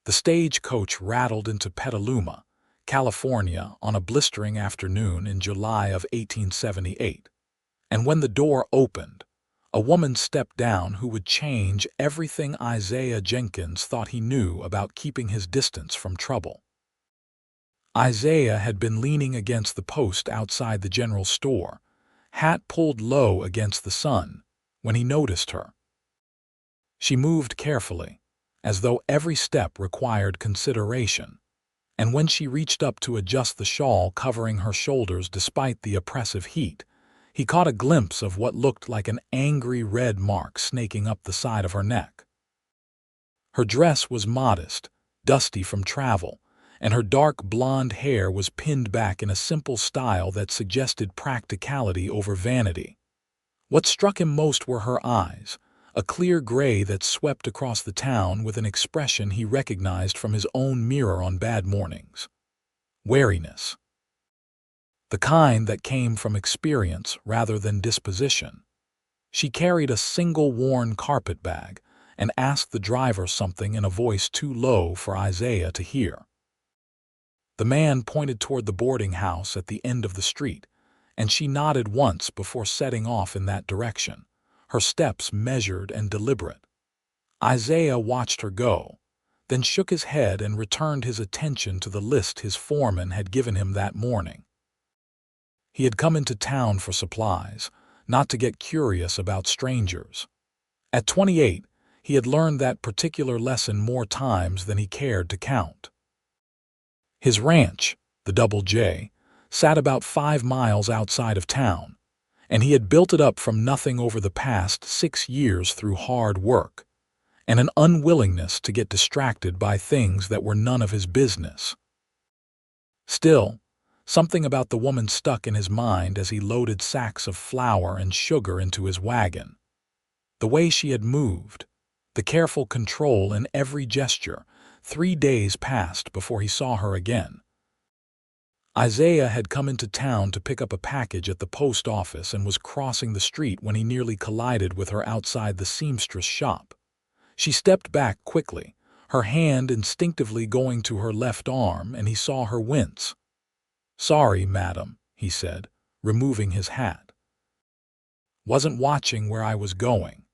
The stagecoach rattled into Petaluma, California, on a blistering afternoon in July of 1878. And when the door opened, a woman stepped down who would change everything Isaiah Jenkins thought he knew about keeping his distance from trouble. Isaiah had been leaning against the post outside the general store, hat pulled low against the sun, when he noticed her. She moved carefully, as though every step required consideration, and when she reached up to adjust the shawl covering her shoulders despite the oppressive heat, he caught a glimpse of what looked like an angry red mark snaking up the side of her neck. Her dress was modest, dusty from travel, and her dark blonde hair was pinned back in a simple style that suggested practicality over vanity. What struck him most were her eyes, a clear gray that swept across the town with an expression he recognized from his own mirror on bad mornings. Wariness. The kind that came from experience rather than disposition. She carried a single worn carpet bag and asked the driver something in a voice too low for Isaiah to hear. The man pointed toward the boarding house at the end of the street, and she nodded once before setting off in that direction, her steps measured and deliberate. Isaiah watched her go, then shook his head and returned his attention to the list his foreman had given him that morning. He had come into town for supplies, not to get curious about strangers. At 28, he had learned that particular lesson more times than he cared to count. His ranch, the Double J, sat about 5 miles outside of town, and he had built it up from nothing over the past 6 years through hard work and an unwillingness to get distracted by things that were none of his business. Still, something about the woman stuck in his mind as he loaded sacks of flour and sugar into his wagon. The way she had moved, the careful control in every gesture. 3 days passed before he saw her again. Isaiah had come into town to pick up a package at the post office and was crossing the street when he nearly collided with her outside the seamstress shop. She stepped back quickly, her hand instinctively going to her left arm, and he saw her wince. "Sorry, madam," he said, removing his hat. "Wasn't watching where I was going."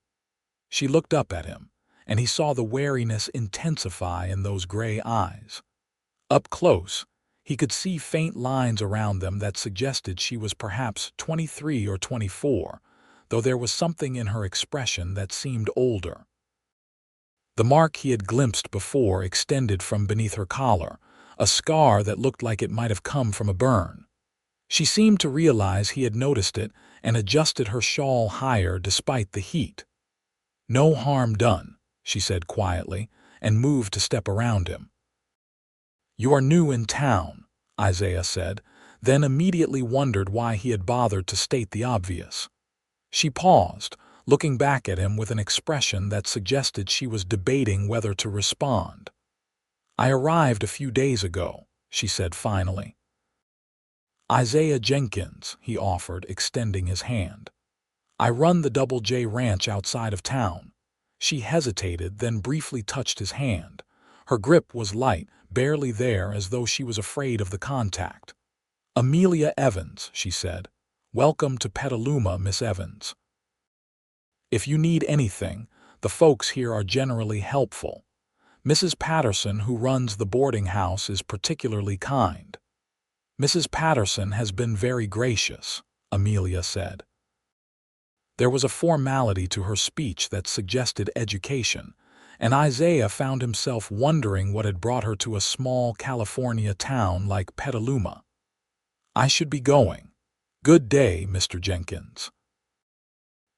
She looked up at him, and he saw the wariness intensify in those gray eyes. Up close, he could see faint lines around them that suggested she was perhaps 23 or 24, though there was something in her expression that seemed older. The mark he had glimpsed before extended from beneath her collar, a scar that looked like it might have come from a burn. She seemed to realize he had noticed it and adjusted her shawl higher despite the heat. "No harm done," she said quietly, and moved to step around him. "You are new in town," Isaiah said, then immediately wondered why he had bothered to state the obvious. She paused, looking back at him with an expression that suggested she was debating whether to respond. "I arrived a few days ago," she said finally. "Isaiah Jenkins," he offered, extending his hand. "I run the Double J ranch outside of town." She hesitated, then briefly touched his hand. Her grip was light, barely there, as though she was afraid of the contact. "Amelia Evans," she said. "Welcome to Petaluma, Miss Evans. If you need anything, the folks here are generally helpful. Mrs. Patterson, who runs the boarding house, is particularly kind." "Mrs. Patterson has been very gracious," Amelia said. There was a formality to her speech that suggested education, and Isaiah found himself wondering what had brought her to a small California town like Petaluma. "I should be going. Good day, Mr. Jenkins."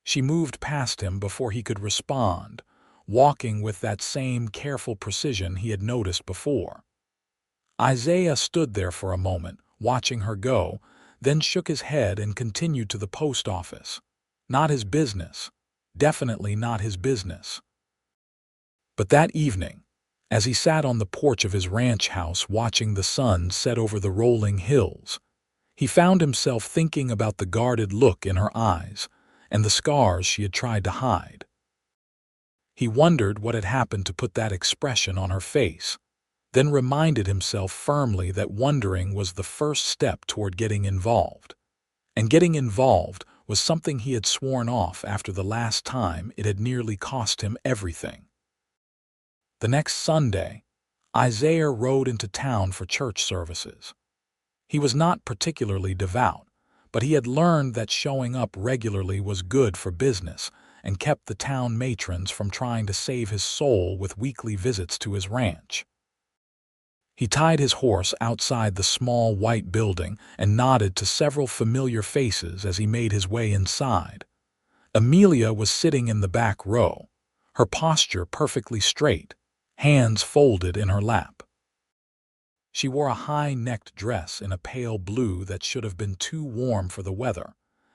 She moved past him before he could respond, walking with that same careful precision he had noticed before. Isaiah stood there for a moment, watching her go, then shook his head and continued to the post office. Not his business. Definitely not his business. But that evening, as he sat on the porch of his ranch house watching the sun set over the rolling hills, he found himself thinking about the guarded look in her eyes and the scars she had tried to hide. He wondered what had happened to put that expression on her face, then reminded himself firmly that wondering was the first step toward getting involved. And getting involved was something he had sworn off after the last time it had nearly cost him everything. The next Sunday, Isaiah rode into town for church services. He was not particularly devout, but he had learned that showing up regularly was good for business and kept the town matrons from trying to save his soul with weekly visits to his ranch. He tied his horse outside the small white building and nodded to several familiar faces as he made his way inside. Amelia was sitting in the back row, her posture perfectly straight, hands folded in her lap. She wore a high-necked dress in a pale blue that should have been too warm for the weather,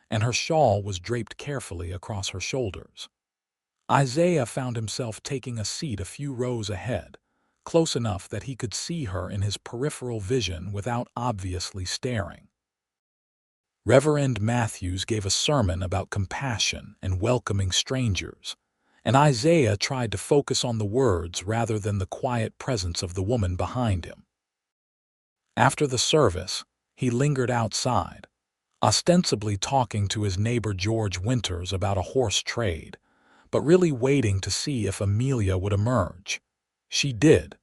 and her shawl was draped carefully across her shoulders. Isaiah found himself taking a seat a few rows ahead, close enough that he could see her in his peripheral vision without obviously staring. Reverend Matthews gave a sermon about compassion and welcoming strangers, and Isaiah tried to focus on the words rather than the quiet presence of the woman behind him. After the service, he lingered outside, ostensibly talking to his neighbor George Winters about a horse trade, but really waiting to see if Amelia would emerge. She did,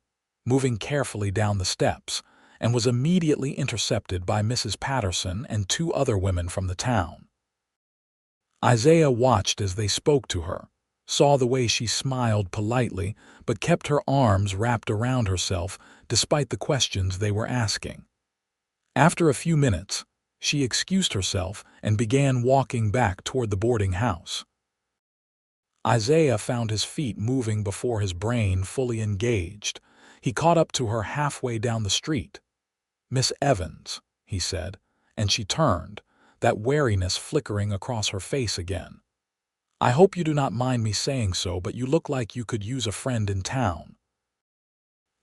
moving carefully down the steps, and was immediately intercepted by Mrs. Patterson and two other women from the town. Isaiah watched as they spoke to her, saw the way she smiled politely, but kept her arms wrapped around herself despite the questions they were asking. After a few minutes, she excused herself and began walking back toward the boarding house. Isaiah found his feet moving before his brain fully engaged. He caught up to her halfway down the street. "Miss Evans," he said, and she turned, that wariness flickering across her face again. "I hope you do not mind me saying so, but you look like you could use a friend in town."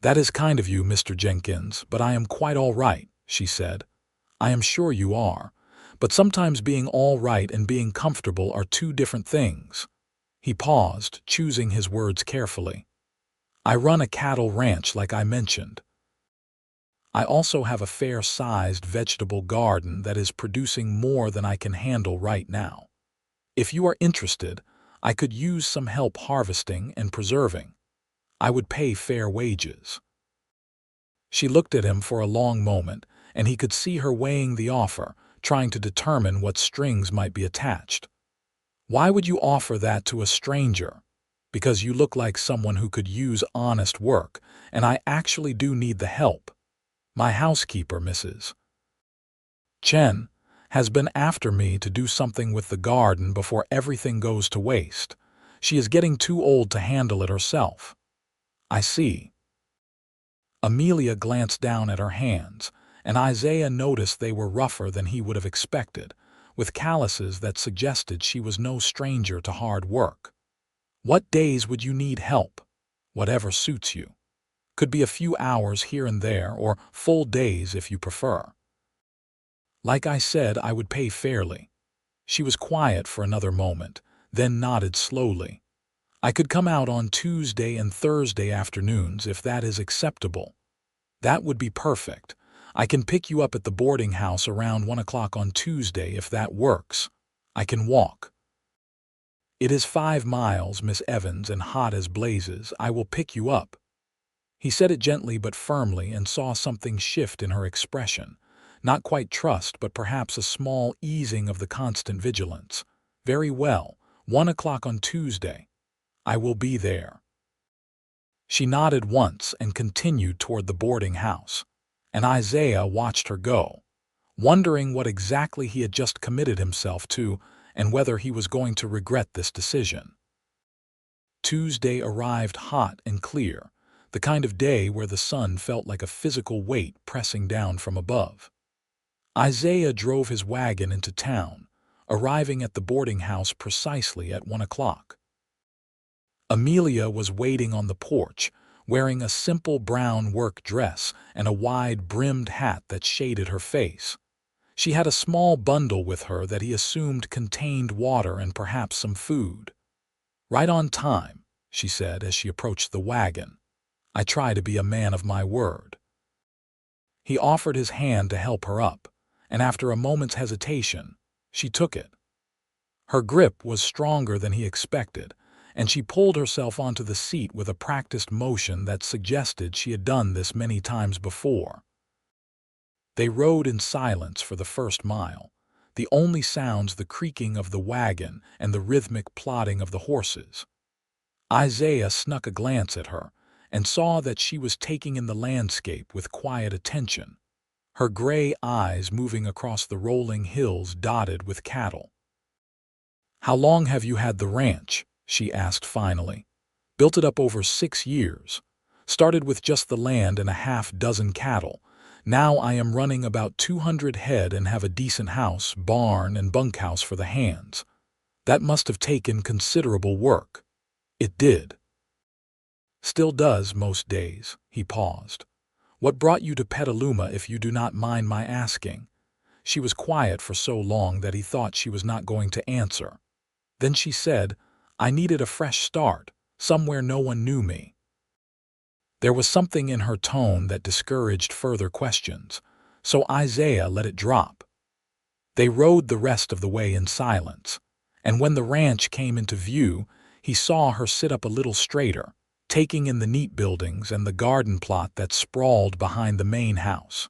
"That is kind of you, Mr. Jenkins, but I am quite all right," she said. "I am sure you are, but sometimes being all right and being comfortable are two different things." He paused, choosing his words carefully. "I run a cattle ranch like I mentioned. I also have a fair-sized vegetable garden that is producing more than I can handle right now. If you are interested, I could use some help harvesting and preserving. I would pay fair wages." She looked at him for a long moment, and he could see her weighing the offer, trying to determine what strings might be attached. "Why would you offer that to a stranger?" "Because you look like someone who could use honest work, and I actually do need the help. My housekeeper, Mrs. Chen, has been after me to do something with the garden before everything goes to waste. She is getting too old to handle it herself." "I see." Amelia glanced down at her hands, and Isaiah noticed they were rougher than he would have expected, with calluses that suggested she was no stranger to hard work. "What days would you need help?" "Whatever suits you. Could be a few hours here and there, or full days if you prefer." "Like I said, I would pay fairly." She was quiet for another moment, then nodded slowly. "I could come out on Tuesday and Thursday afternoons if that is acceptable." "That would be perfect. I can pick you up at the boarding house around 1 o'clock on Tuesday if that works. I can walk." "It is 5 miles, Miss Evans, and hot as blazes. I will pick you up." He said it gently but firmly and saw something shift in her expression. Not quite trust, but perhaps a small easing of the constant vigilance. "Very well, 1 o'clock on Tuesday. I will be there." She nodded once and continued toward the boarding house, and Isaiah watched her go, wondering what exactly he had just committed himself to and whether he was going to regret this decision. Tuesday arrived hot and clear, the kind of day where the sun felt like a physical weight pressing down from above. Isaiah drove his wagon into town, arriving at the boarding house precisely at 1 o'clock. Amelia was waiting on the porch, wearing a simple brown work dress and a wide-brimmed hat that shaded her face. She had a small bundle with her that he assumed contained water and perhaps some food. "Right on time," she said as she approached the wagon. "I try to be a man of my word." He offered his hand to help her up, and after a moment's hesitation, she took it. Her grip was stronger than he expected, and she pulled herself onto the seat with a practiced motion that suggested she had done this many times before. They rode in silence for the first mile, the only sounds the creaking of the wagon and the rhythmic plodding of the horses. Isaiah snuck a glance at her and saw that she was taking in the landscape with quiet attention, her gray eyes moving across the rolling hills dotted with cattle. "How long have you had the ranch?" she asked finally. "Built it up over 6 years. Started with just the land and a half-dozen cattle. Now I am running about 200 head and have a decent house, barn, and bunkhouse for the hands. That must have taken considerable work." "It did. Still does most days." He paused. "What brought you to Petaluma, if you do not mind my asking?" She was quiet for so long that he thought she was not going to answer. Then she said, "I needed a fresh start, somewhere no one knew me." There was something in her tone that discouraged further questions, so Isaiah let it drop. They rode the rest of the way in silence, and when the ranch came into view, he saw her sit up a little straighter, taking in the neat buildings and the garden plot that sprawled behind the main house.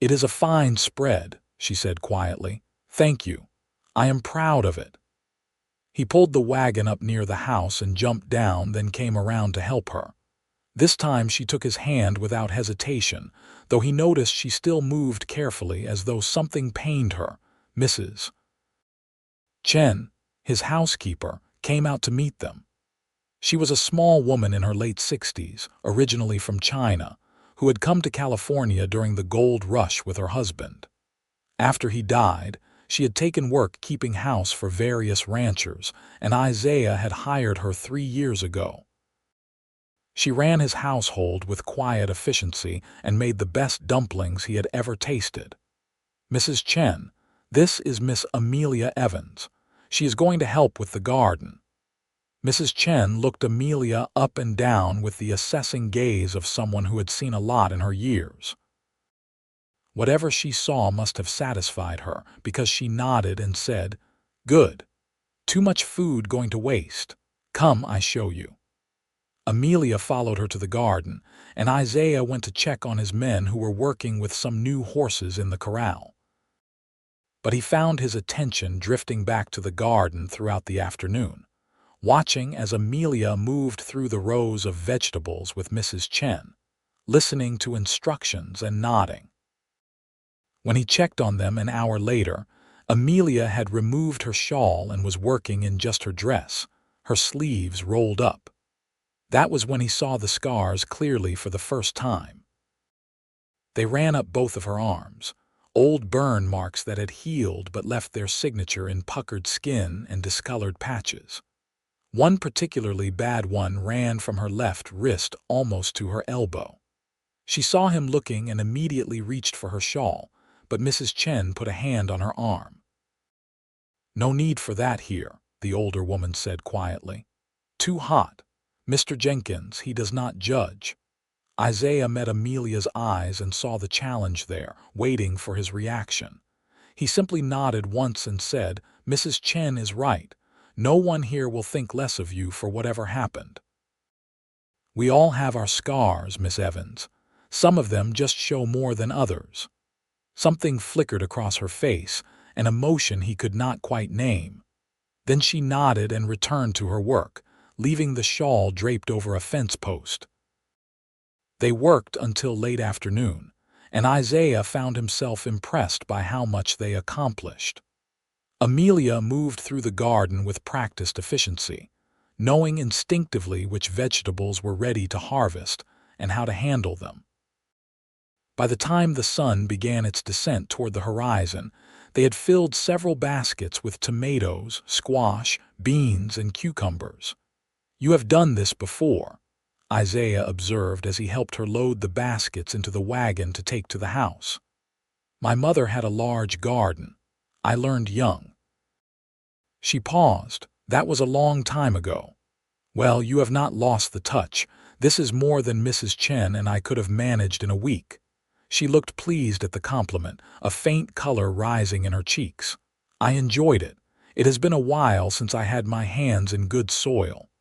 "It is a fine spread," she said quietly. "Thank you. I am proud of it." He pulled the wagon up near the house and jumped down, then came around to help her. This time she took his hand without hesitation, though he noticed she still moved carefully as though something pained her. Mrs. Chen, his housekeeper, came out to meet them. She was a small woman in her late 60s, originally from China, who had come to California during the gold rush with her husband. After he died, she had taken work keeping house for various ranchers, and Isaiah had hired her 3 years ago. She ran his household with quiet efficiency and made the best dumplings he had ever tasted. "Mrs. Chen, this is Miss Amelia Evans. She is going to help with the garden." Mrs. Chen looked Amelia up and down with the assessing gaze of someone who had seen a lot in her years. Whatever she saw must have satisfied her, because she nodded and said, "Good. Too much food going to waste. Come, I show you." Amelia followed her to the garden, and Isaiah went to check on his men who were working with some new horses in the corral. But he found his attention drifting back to the garden throughout the afternoon, watching as Amelia moved through the rows of vegetables with Mrs. Chen, listening to instructions and nodding. When he checked on them an hour later, Amelia had removed her shawl and was working in just her dress, her sleeves rolled up. That was when he saw the scars clearly for the first time. They ran up both of her arms, old burn marks that had healed but left their signature in puckered skin and discolored patches. One particularly bad one ran from her left wrist almost to her elbow. She saw him looking and immediately reached for her shawl, but Mrs. Chen put a hand on her arm. "No need for that here," the older woman said quietly. "Too hot. Mr. Jenkins, he does not judge." Isaiah met Amelia's eyes and saw the challenge there, waiting for his reaction. He simply nodded once and said, "Mrs. Chen is right. No one here will think less of you for whatever happened. We all have our scars, Miss Evans. Some of them just show more than others." Something flickered across her face, an emotion he could not quite name. Then she nodded and returned to her work, leaving the shawl draped over a fence post. They worked until late afternoon, and Isaiah found himself impressed by how much they accomplished. Amelia moved through the garden with practiced efficiency, knowing instinctively which vegetables were ready to harvest and how to handle them. By the time the sun began its descent toward the horizon, they had filled several baskets with tomatoes, squash, beans, and cucumbers. "You have done this before," Isaiah observed as he helped her load the baskets into the wagon to take to the house. "My mother had a large garden. I learned young." She paused. "That was a long time ago. Well, you have not lost the touch. This is more than Mrs. Chen and I could have managed in a week." She looked pleased at the compliment, a faint color rising in her cheeks. "I enjoyed it. It has been a while since I had my hands in good soil."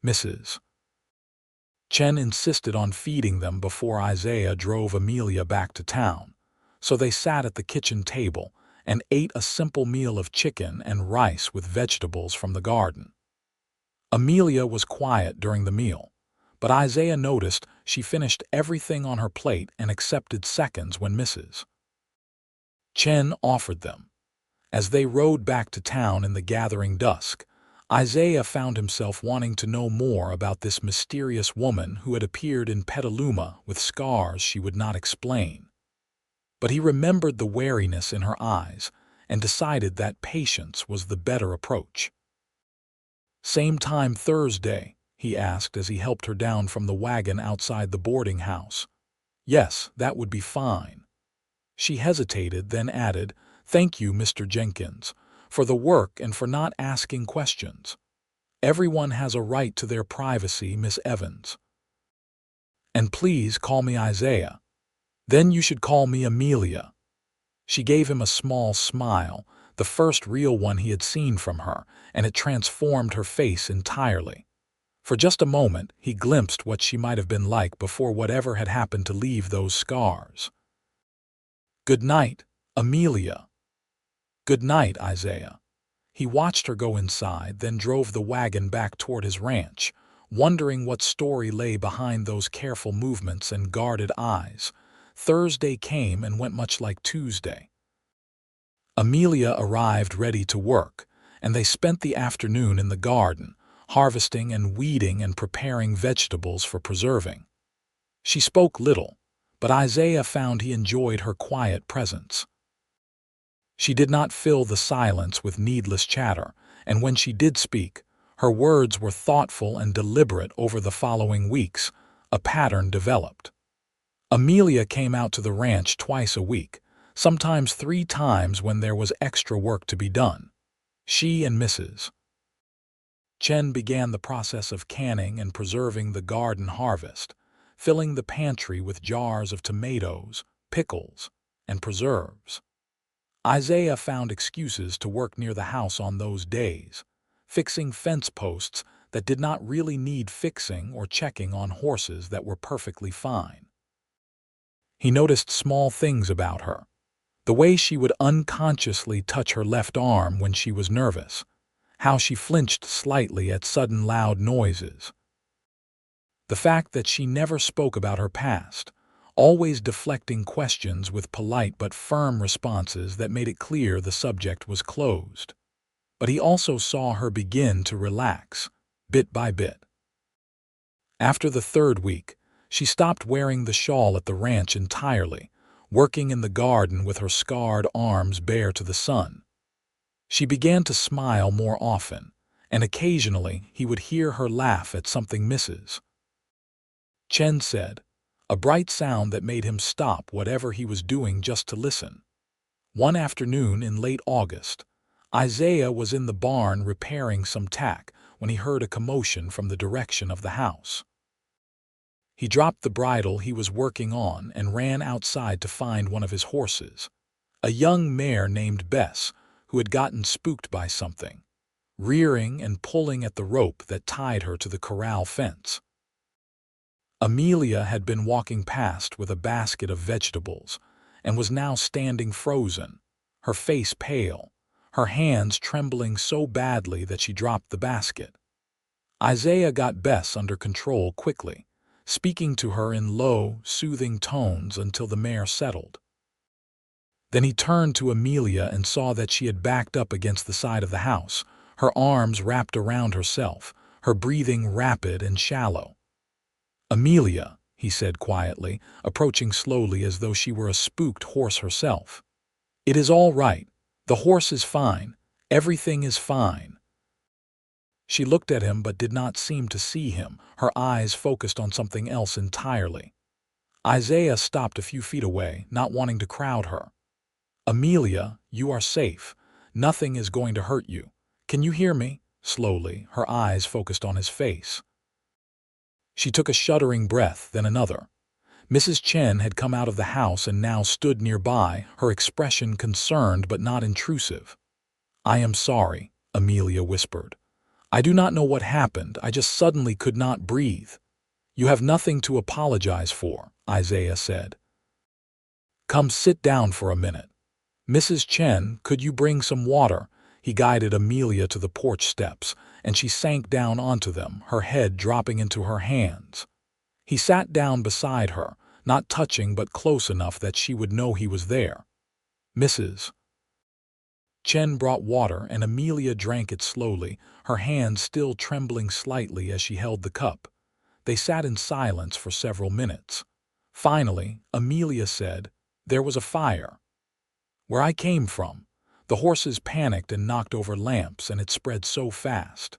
Mrs. Chen insisted on feeding them before Isaiah drove Amelia back to town, so they sat at the kitchen table and ate a simple meal of chicken and rice with vegetables from the garden. Amelia was quiet during the meal, but Isaiah noticed she finished everything on her plate and accepted seconds when Mrs. Chen offered them. As they rode back to town in the gathering dusk, Isaiah found himself wanting to know more about this mysterious woman who had appeared in Petaluma with scars she would not explain. But he remembered the wariness in her eyes and decided that patience was the better approach. "Same time Thursday?" he asked as he helped her down from the wagon outside the boarding house. "Yes, that would be fine." She hesitated, then added, "Thank you, Mr. Jenkins, for the work and for not asking questions. Everyone has a right to their privacy, Miss Evans. And please call me Isaiah. Then you should call me Amelia." She gave him a small smile, the first real one he had seen from her, and it transformed her face entirely. For just a moment, he glimpsed what she might have been like before whatever had happened to leave those scars. "Good night, Amelia." "Good night, Isaiah." He watched her go inside, then drove the wagon back toward his ranch, wondering what story lay behind those careful movements and guarded eyes. Thursday came and went much like Tuesday. Amelia arrived ready to work, and they spent the afternoon in the garden, harvesting and weeding and preparing vegetables for preserving. She spoke little, but Isaiah found he enjoyed her quiet presence. She did not fill the silence with needless chatter, and when she did speak, her words were thoughtful and deliberate. Over the following weeks, a pattern developed. Amelia came out to the ranch twice a week, sometimes 3 times when there was extra work to be done. She and Mrs. Chen began the process of canning and preserving the garden harvest, filling the pantry with jars of tomatoes, pickles, and preserves. Isaiah found excuses to work near the house on those days, fixing fence posts that did not really need fixing or checking on horses that were perfectly fine. He noticed small things about her, the way she would unconsciously touch her left arm when she was nervous, how she flinched slightly at sudden loud noises. The fact that she never spoke about her past, always deflecting questions with polite but firm responses that made it clear the subject was closed. But he also saw her begin to relax, bit by bit. After the 3rd week, she stopped wearing the shawl at the ranch entirely, working in the garden with her scarred arms bare to the sun. She began to smile more often, and occasionally he would hear her laugh at something Mrs. Chen said, a bright sound that made him stop whatever he was doing just to listen. One afternoon in late August, Isaiah was in the barn repairing some tack when he heard a commotion from the direction of the house. He dropped the bridle he was working on and ran outside to find one of his horses, a young mare named Bess, who had gotten spooked by something, rearing and pulling at the rope that tied her to the corral fence. Amelia had been walking past with a basket of vegetables and was now standing frozen, her face pale, her hands trembling so badly that she dropped the basket. Isaiah got Bess under control quickly, speaking to her in low, soothing tones until the mare settled. Then he turned to Amelia and saw that she had backed up against the side of the house, her arms wrapped around herself, her breathing rapid and shallow. "Amelia," he said quietly, approaching slowly as though she were a spooked horse herself. "It is all right. The horse is fine. Everything is fine." She looked at him but did not seem to see him, her eyes focused on something else entirely. Isaiah stopped a few feet away, not wanting to crowd her. "Amelia, you are safe. Nothing is going to hurt you. Can you hear me?" Slowly, her eyes focused on his face. She took a shuddering breath, then another. Mrs. Chen had come out of the house and now stood nearby, her expression concerned but not intrusive. "I am sorry," Amelia whispered. "I do not know what happened, I just suddenly could not breathe." "You have nothing to apologize for," Isaiah said. "Come sit down for a minute. Mrs. Chen, could you bring some water?" He guided Amelia to the porch steps, and she sank down onto them, her head dropping into her hands. He sat down beside her, not touching but close enough that she would know he was there. Mrs. Chen brought water and Amelia drank it slowly, her hand still trembling slightly as she held the cup. They sat in silence for several minutes. Finally, Amelia said, "There was a fire. Where I came from, the horses panicked and knocked over lamps, and it spread so fast."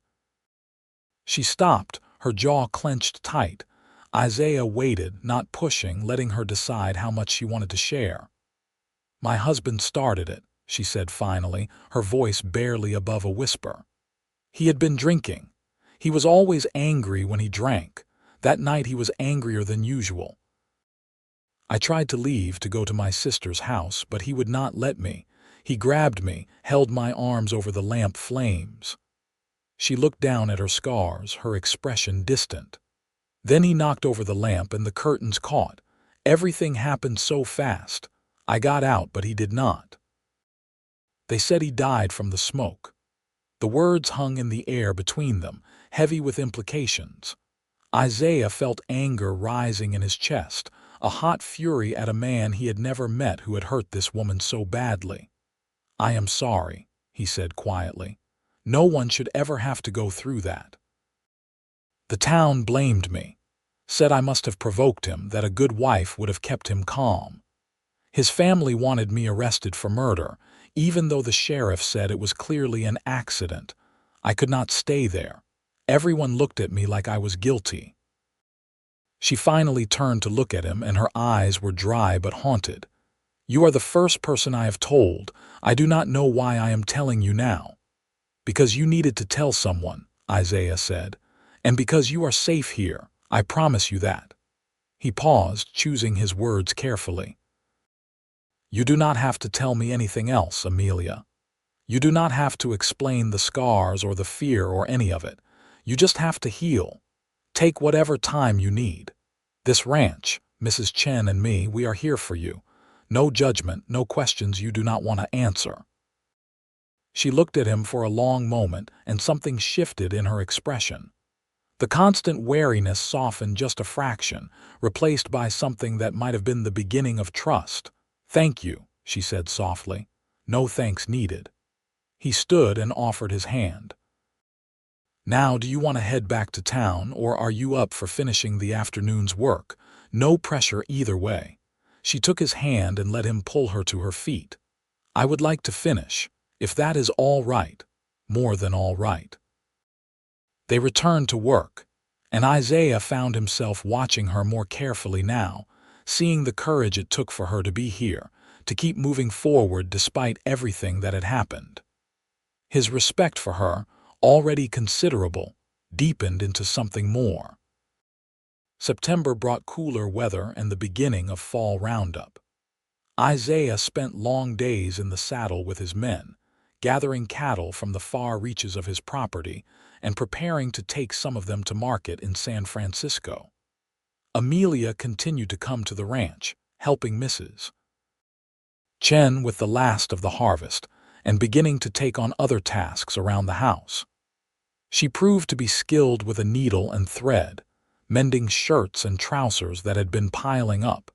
She stopped, her jaw clenched tight. Isaiah waited, not pushing, letting her decide how much she wanted to share. "My husband started it," she said finally, her voice barely above a whisper. "He had been drinking. He was always angry when he drank. That night he was angrier than usual. I tried to leave to go to my sister's house, but he would not let me. He grabbed me, held my arms over the lamp flames." She looked down at her scars, her expression distant. "Then he knocked over the lamp and the curtains caught. Everything happened so fast. I got out, but he did not. They said he died from the smoke." The words hung in the air between them, heavy with implications. Isaiah felt anger rising in his chest, a hot fury at a man he had never met who had hurt this woman so badly. "I am sorry," he said quietly. "No one should ever have to go through that. The town blamed me, said I must have provoked him, that a good wife would have kept him calm. His family wanted me arrested for murder, even though the sheriff said it was clearly an accident. I could not stay there. Everyone looked at me like I was guilty." She finally turned to look at him, and her eyes were dry but haunted. "You are the first person I have told. I do not know why I am telling you now." "Because you needed to tell someone," Isaiah said. "And because you are safe here, I promise you that." He paused, choosing his words carefully. "You do not have to tell me anything else, Amelia. You do not have to explain the scars or the fear or any of it. You just have to heal. Take whatever time you need. This ranch, Mrs. Chen and me, we are here for you. No judgment, no questions you do not want to answer." She looked at him for a long moment, and something shifted in her expression. The constant wariness softened just a fraction, replaced by something that might have been the beginning of trust. "Thank you," she said softly. "No thanks needed." He stood and offered his hand. "Now, do you want to head back to town, or are you up for finishing the afternoon's work? No pressure either way." She took his hand and let him pull her to her feet. "I would like to finish, if that is all right, more than all right." They returned to work, and Isaiah found himself watching her more carefully now, seeing the courage it took for her to be here, to keep moving forward despite everything that had happened. His respect for her, already considerable, deepened into something more. September brought cooler weather and the beginning of fall roundup. Isaiah spent long days in the saddle with his men, gathering cattle from the far reaches of his property and preparing to take some of them to market in San Francisco. Amelia continued to come to the ranch, helping Mrs. Chen with the last of the harvest and beginning to take on other tasks around the house. She proved to be skilled with a needle and thread, mending shirts and trousers that had been piling up,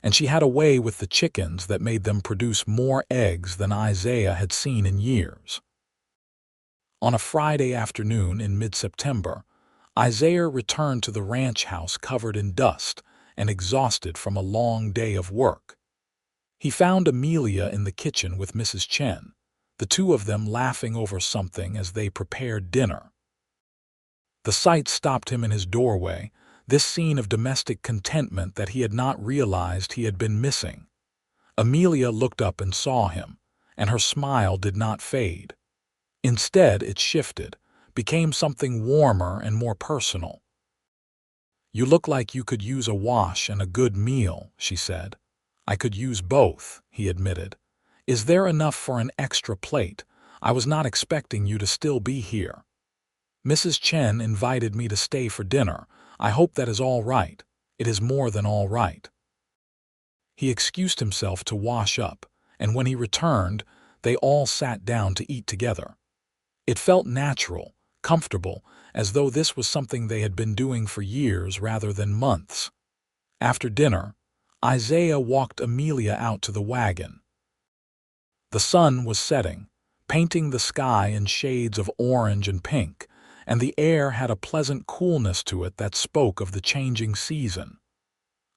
and she had a way with the chickens that made them produce more eggs than Isaiah had seen in years. On a Friday afternoon in mid-September, Isaiah returned to the ranch house covered in dust and exhausted from a long day of work. He found Amelia in the kitchen with Mrs. Chen, the two of them laughing over something as they prepared dinner. The sight stopped him in his doorway, this scene of domestic contentment that he had not realized he had been missing. Amelia looked up and saw him, and her smile did not fade. Instead, it shifted, became something warmer and more personal. "You look like you could use a wash and a good meal," she said. "I could use both," he admitted. "Is there enough for an extra plate? I was not expecting you to still be here." "Mrs. Chen invited me to stay for dinner. I hope that is all right." "It is more than all right." He excused himself to wash up, and when he returned, they all sat down to eat together. It felt natural, comfortable, as though this was something they had been doing for years rather than months. After dinner, Isaiah walked Amelia out to the wagon. The sun was setting, painting the sky in shades of orange and pink, and the air had a pleasant coolness to it that spoke of the changing season.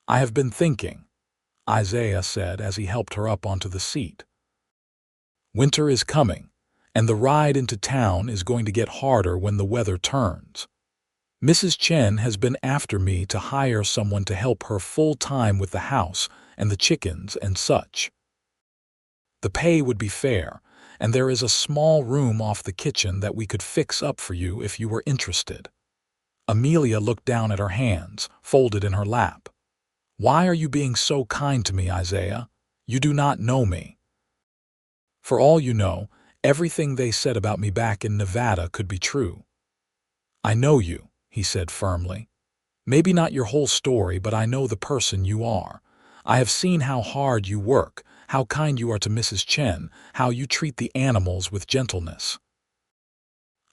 "I have been thinking," Isaiah said as he helped her up onto the seat. "Winter is coming, and the ride into town is going to get harder when the weather turns. Mrs. Chen has been after me to hire someone to help her full-time with the house and the chickens and such. The pay would be fair, and there is a small room off the kitchen that we could fix up for you if you were interested." Amelia looked down at her hands, folded in her lap. "Why are you being so kind to me, Isaiah? You do not know me." "For all you know, everything they said about me back in Nevada could be true." "I know you," he said firmly. "Maybe not your whole story, but I know the person you are. I have seen how hard you work, how kind you are to Mrs. Chen, how you treat the animals with gentleness.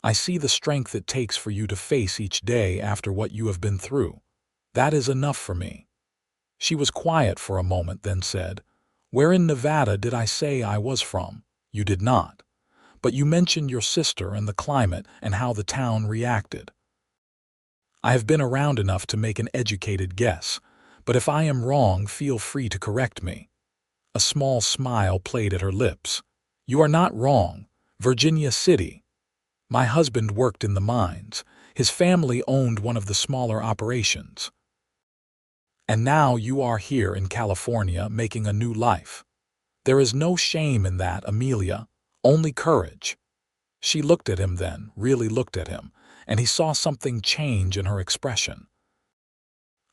I see the strength it takes for you to face each day after what you have been through. That is enough for me." She was quiet for a moment, then said, "Where in Nevada did I say I was from?" "You did not. But you mentioned your sister and the climate and how the town reacted." "I have been around enough to make an educated guess, but if I am wrong, feel free to correct me." A small smile played at her lips. "You are not wrong. Virginia City. My husband worked in the mines. His family owned one of the smaller operations. And now you are here in California making a new life. There is no shame in that, Amelia, only courage." She looked at him then, really looked at him, and he saw something change in her expression.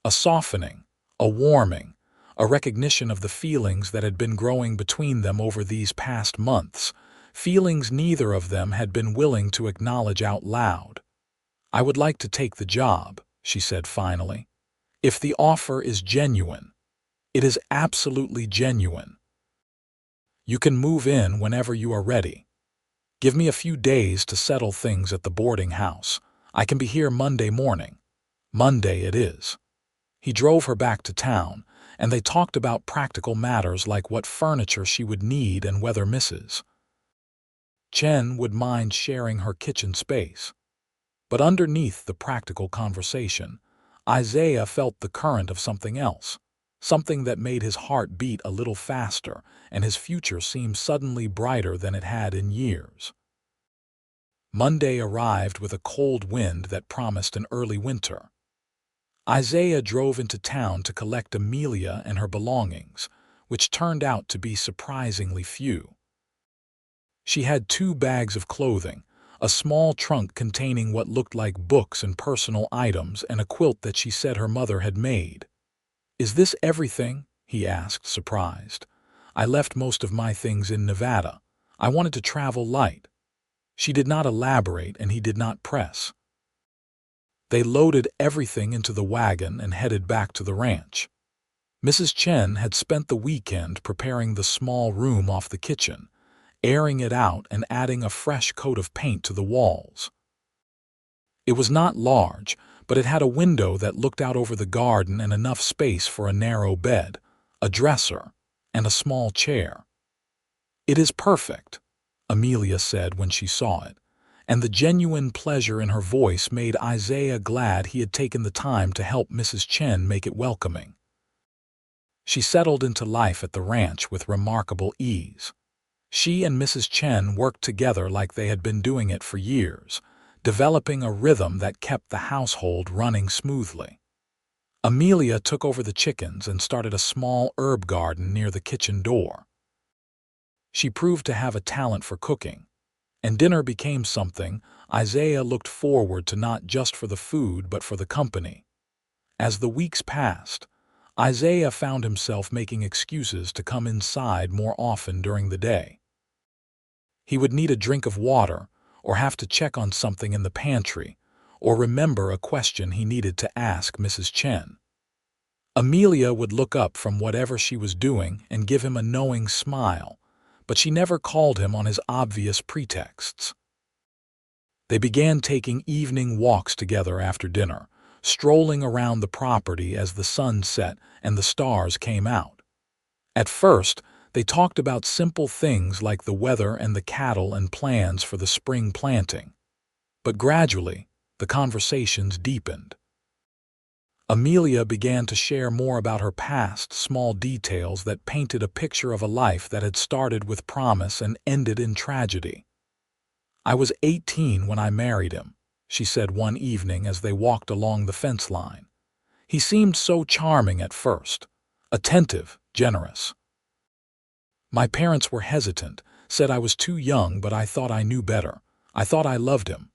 A softening, a warming, a recognition of the feelings that had been growing between them over these past months, feelings neither of them had been willing to acknowledge out loud. "I would like to take the job," she said finally. "If the offer is genuine. It is absolutely genuine. You can move in whenever you are ready. Give me a few days to settle things at the boarding house. I can be here Monday morning." Monday it is. He drove her back to town, and they talked about practical matters like what furniture she would need and whether Mrs. Chen would mind sharing her kitchen space. But underneath the practical conversation, Isaiah felt the current of something else, something that made his heart beat a little faster and his future seemed suddenly brighter than it had in years. Monday arrived with a cold wind that promised an early winter. Isaiah drove into town to collect Amelia and her belongings, which turned out to be surprisingly few. She had 2 bags of clothing, a small trunk containing what looked like books and personal items, and a quilt that she said her mother had made. "Is this everything?" he asked, surprised. "I left most of my things in Nevada. I wanted to travel light." She did not elaborate, and he did not press. They loaded everything into the wagon and headed back to the ranch. Mrs. Chen had spent the weekend preparing the small room off the kitchen, airing it out and adding a fresh coat of paint to the walls. It was not large, but it had a window that looked out over the garden and enough space for a narrow bed, a dresser, and a small chair. "It is perfect," Amelia said when she saw it, and the genuine pleasure in her voice made Isaiah glad he had taken the time to help Mrs. Chen make it welcoming. She settled into life at the ranch with remarkable ease. She and Mrs. Chen worked together like they had been doing it for years, developing a rhythm that kept the household running smoothly. Amelia took over the chickens and started a small herb garden near the kitchen door. She proved to have a talent for cooking, and dinner became something Isaiah looked forward to, not just for the food but for the company. As the weeks passed, Isaiah found himself making excuses to come inside more often during the day. He would need a drink of water, or have to check on something in the pantry, or remember a question he needed to ask Mrs. Chen. Amelia would look up from whatever she was doing and give him a knowing smile, but she never called him on his obvious pretexts. They began taking evening walks together after dinner, strolling around the property as the sun set and the stars came out. At first, they talked about simple things like the weather and the cattle and plans for the spring planting. But gradually, the conversations deepened. Amelia began to share more about her past, small details that painted a picture of a life that had started with promise and ended in tragedy. "I was 18 when I married him," she said one evening as they walked along the fence line. "He seemed so charming at first, attentive, generous. My parents were hesitant, said I was too young, but I thought I knew better. I thought I loved him."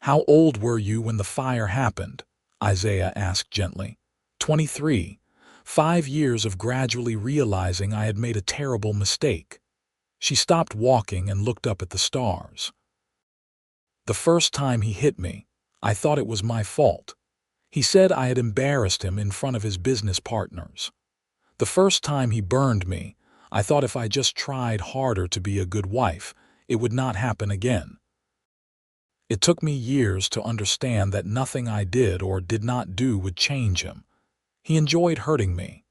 "How old were you when the fire happened?" Isaiah asked gently. 23. 5 years of gradually realizing I had made a terrible mistake. She stopped walking and looked up at the stars. "The first time he hit me, I thought it was my fault. He said I had embarrassed him in front of his business partners. The first time he burned me, I thought if I just tried harder to be a good wife, it would not happen again. It took me years to understand that nothing I did or did not do would change him. He enjoyed hurting me."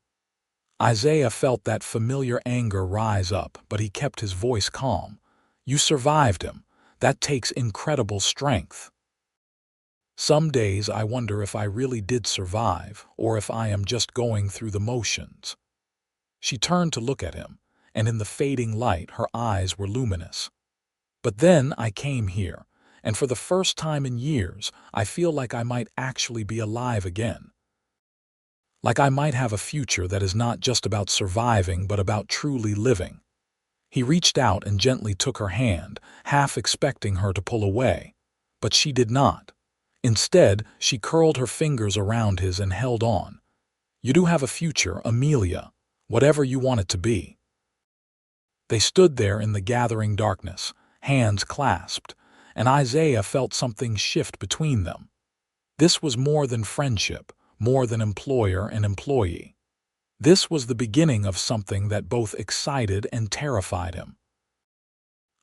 Isaiah felt that familiar anger rise up, but he kept his voice calm. "You survived him. That takes incredible strength. Some days I wonder if I really did survive, or if I am just going through the motions." She turned to look at him, and in the fading light her eyes were luminous. "But then I came here, and for the first time in years, I feel like I might actually be alive again. Like I might have a future that is not just about surviving, but about truly living." He reached out and gently took her hand, half expecting her to pull away. But she did not. Instead, she curled her fingers around his and held on. "You do have a future, Amelia, whatever you want it to be." They stood there in the gathering darkness, hands clasped, and Isaiah felt something shift between them. This was more than friendship, more than employer and employee. This was the beginning of something that both excited and terrified him.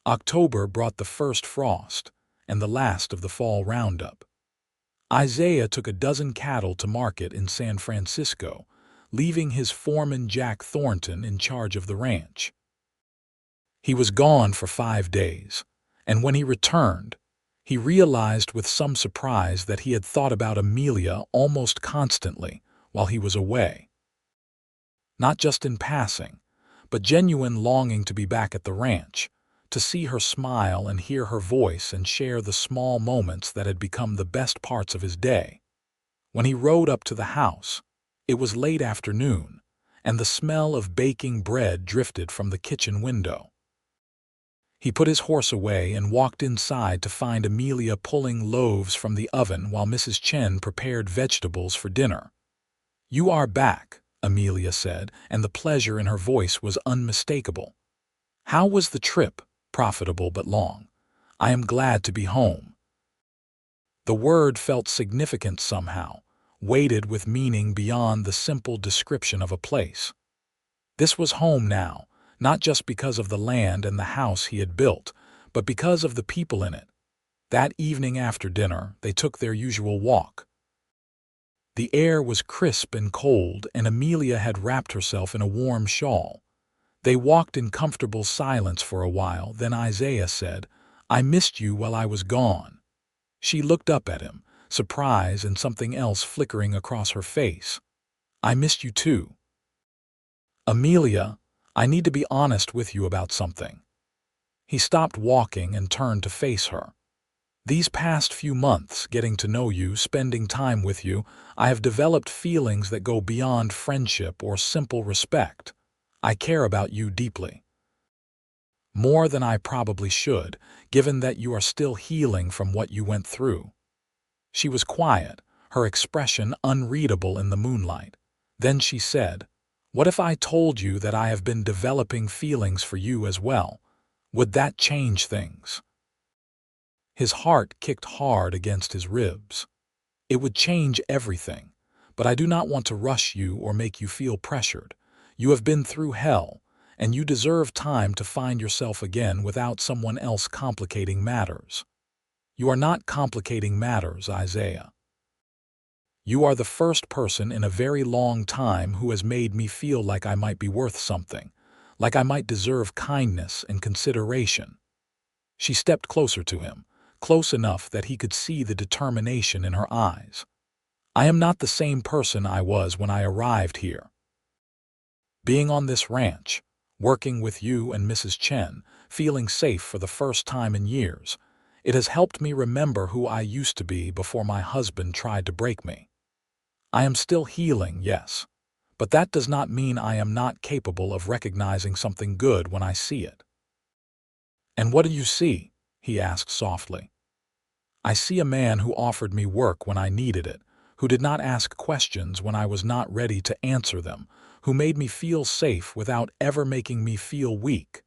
October brought the first frost and the last of the fall roundup. Isaiah took a dozen cattle to market in San Francisco, leaving his foreman Jack Thornton in charge of the ranch. He was gone for 5 days, and when he returned, he realized with some surprise that he had thought about Amelia almost constantly while he was away. Not just in passing, but genuine longing to be back at the ranch, to see her smile and hear her voice and share the small moments that had become the best parts of his day. When he rode up to the house, it was late afternoon, and the smell of baking bread drifted from the kitchen window. He put his horse away and walked inside to find Amelia pulling loaves from the oven while Mrs. Chen prepared vegetables for dinner. "You are back," Amelia said, and the pleasure in her voice was unmistakable. "How was the trip? Profitable but long. I am glad to be home." The word felt significant somehow, weighted with meaning beyond the simple description of a place. This was home now, not just because of the land and the house he had built, but because of the people in it. That evening after dinner, they took their usual walk. The air was crisp and cold, and Amelia had wrapped herself in a warm shawl. They walked in comfortable silence for a while, then Isaiah said, "I missed you while I was gone." She looked up at him, surprise and something else flickering across her face. "I missed you too." "Amelia, I need to be honest with you about something." He stopped walking and turned to face her. "These past few months, getting to know you, spending time with you, I have developed feelings that go beyond friendship or simple respect. I care about you deeply. More than I probably should, given that you are still healing from what you went through." She was quiet, her expression unreadable in the moonlight. Then she said, "What if I told you that I have been developing feelings for you as well? Would that change things?" His heart kicked hard against his ribs. "It would change everything, but I do not want to rush you or make you feel pressured. You have been through hell, and you deserve time to find yourself again without someone else complicating matters." "You are not complicating matters, Isaiah. You are the first person in a very long time who has made me feel like I might be worth something, like I might deserve kindness and consideration." She stepped closer to him, close enough that he could see the determination in her eyes. "I am not the same person I was when I arrived here. Being on this ranch, working with you and Mrs. Chen, feeling safe for the first time in years, it has helped me remember who I used to be before my husband tried to break me. I am still healing, yes, but that does not mean I am not capable of recognizing something good when I see it." "And what do you see?" he asked softly. "I see a man who offered me work when I needed it, who did not ask questions when I was not ready to answer them, who made me feel safe without ever making me feel weak.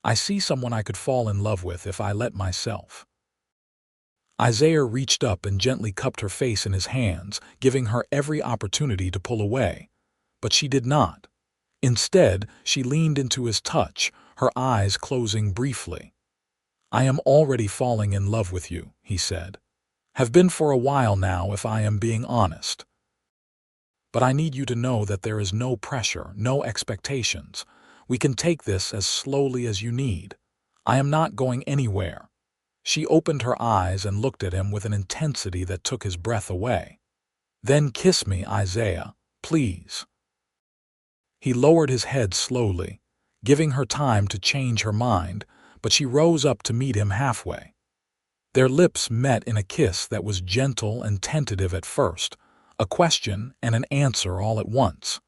I see someone I could fall in love with if I let myself." Isaiah reached up and gently cupped her face in his hands, giving her every opportunity to pull away. But she did not. Instead, she leaned into his touch, her eyes closing briefly. "I am already falling in love with you," he said. "Have been for a while now, if I am being honest. But I need you to know that there is no pressure, no expectations. We can take this as slowly as you need. I am not going anywhere." She opened her eyes and looked at him with an intensity that took his breath away. "Then kiss me, Isaiah, please." He lowered his head slowly, giving her time to change her mind, but she rose up to meet him halfway. Their lips met in a kiss that was gentle and tentative at first, a question and an answer all at once.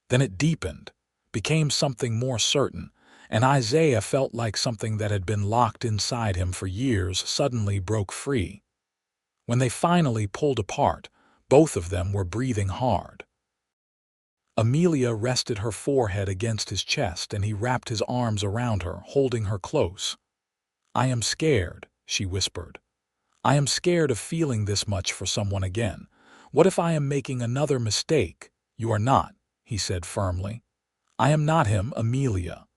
Then it deepened, became something more certain, and Isaiah felt like something that had been locked inside him for years suddenly broke free. When they finally pulled apart, both of them were breathing hard. Amelia rested her forehead against his chest and he wrapped his arms around her, holding her close. "I am scared," she whispered. "I am scared of feeling this much for someone again. What if I am making another mistake?" "You are not," he said firmly. "I am not him, Amelia.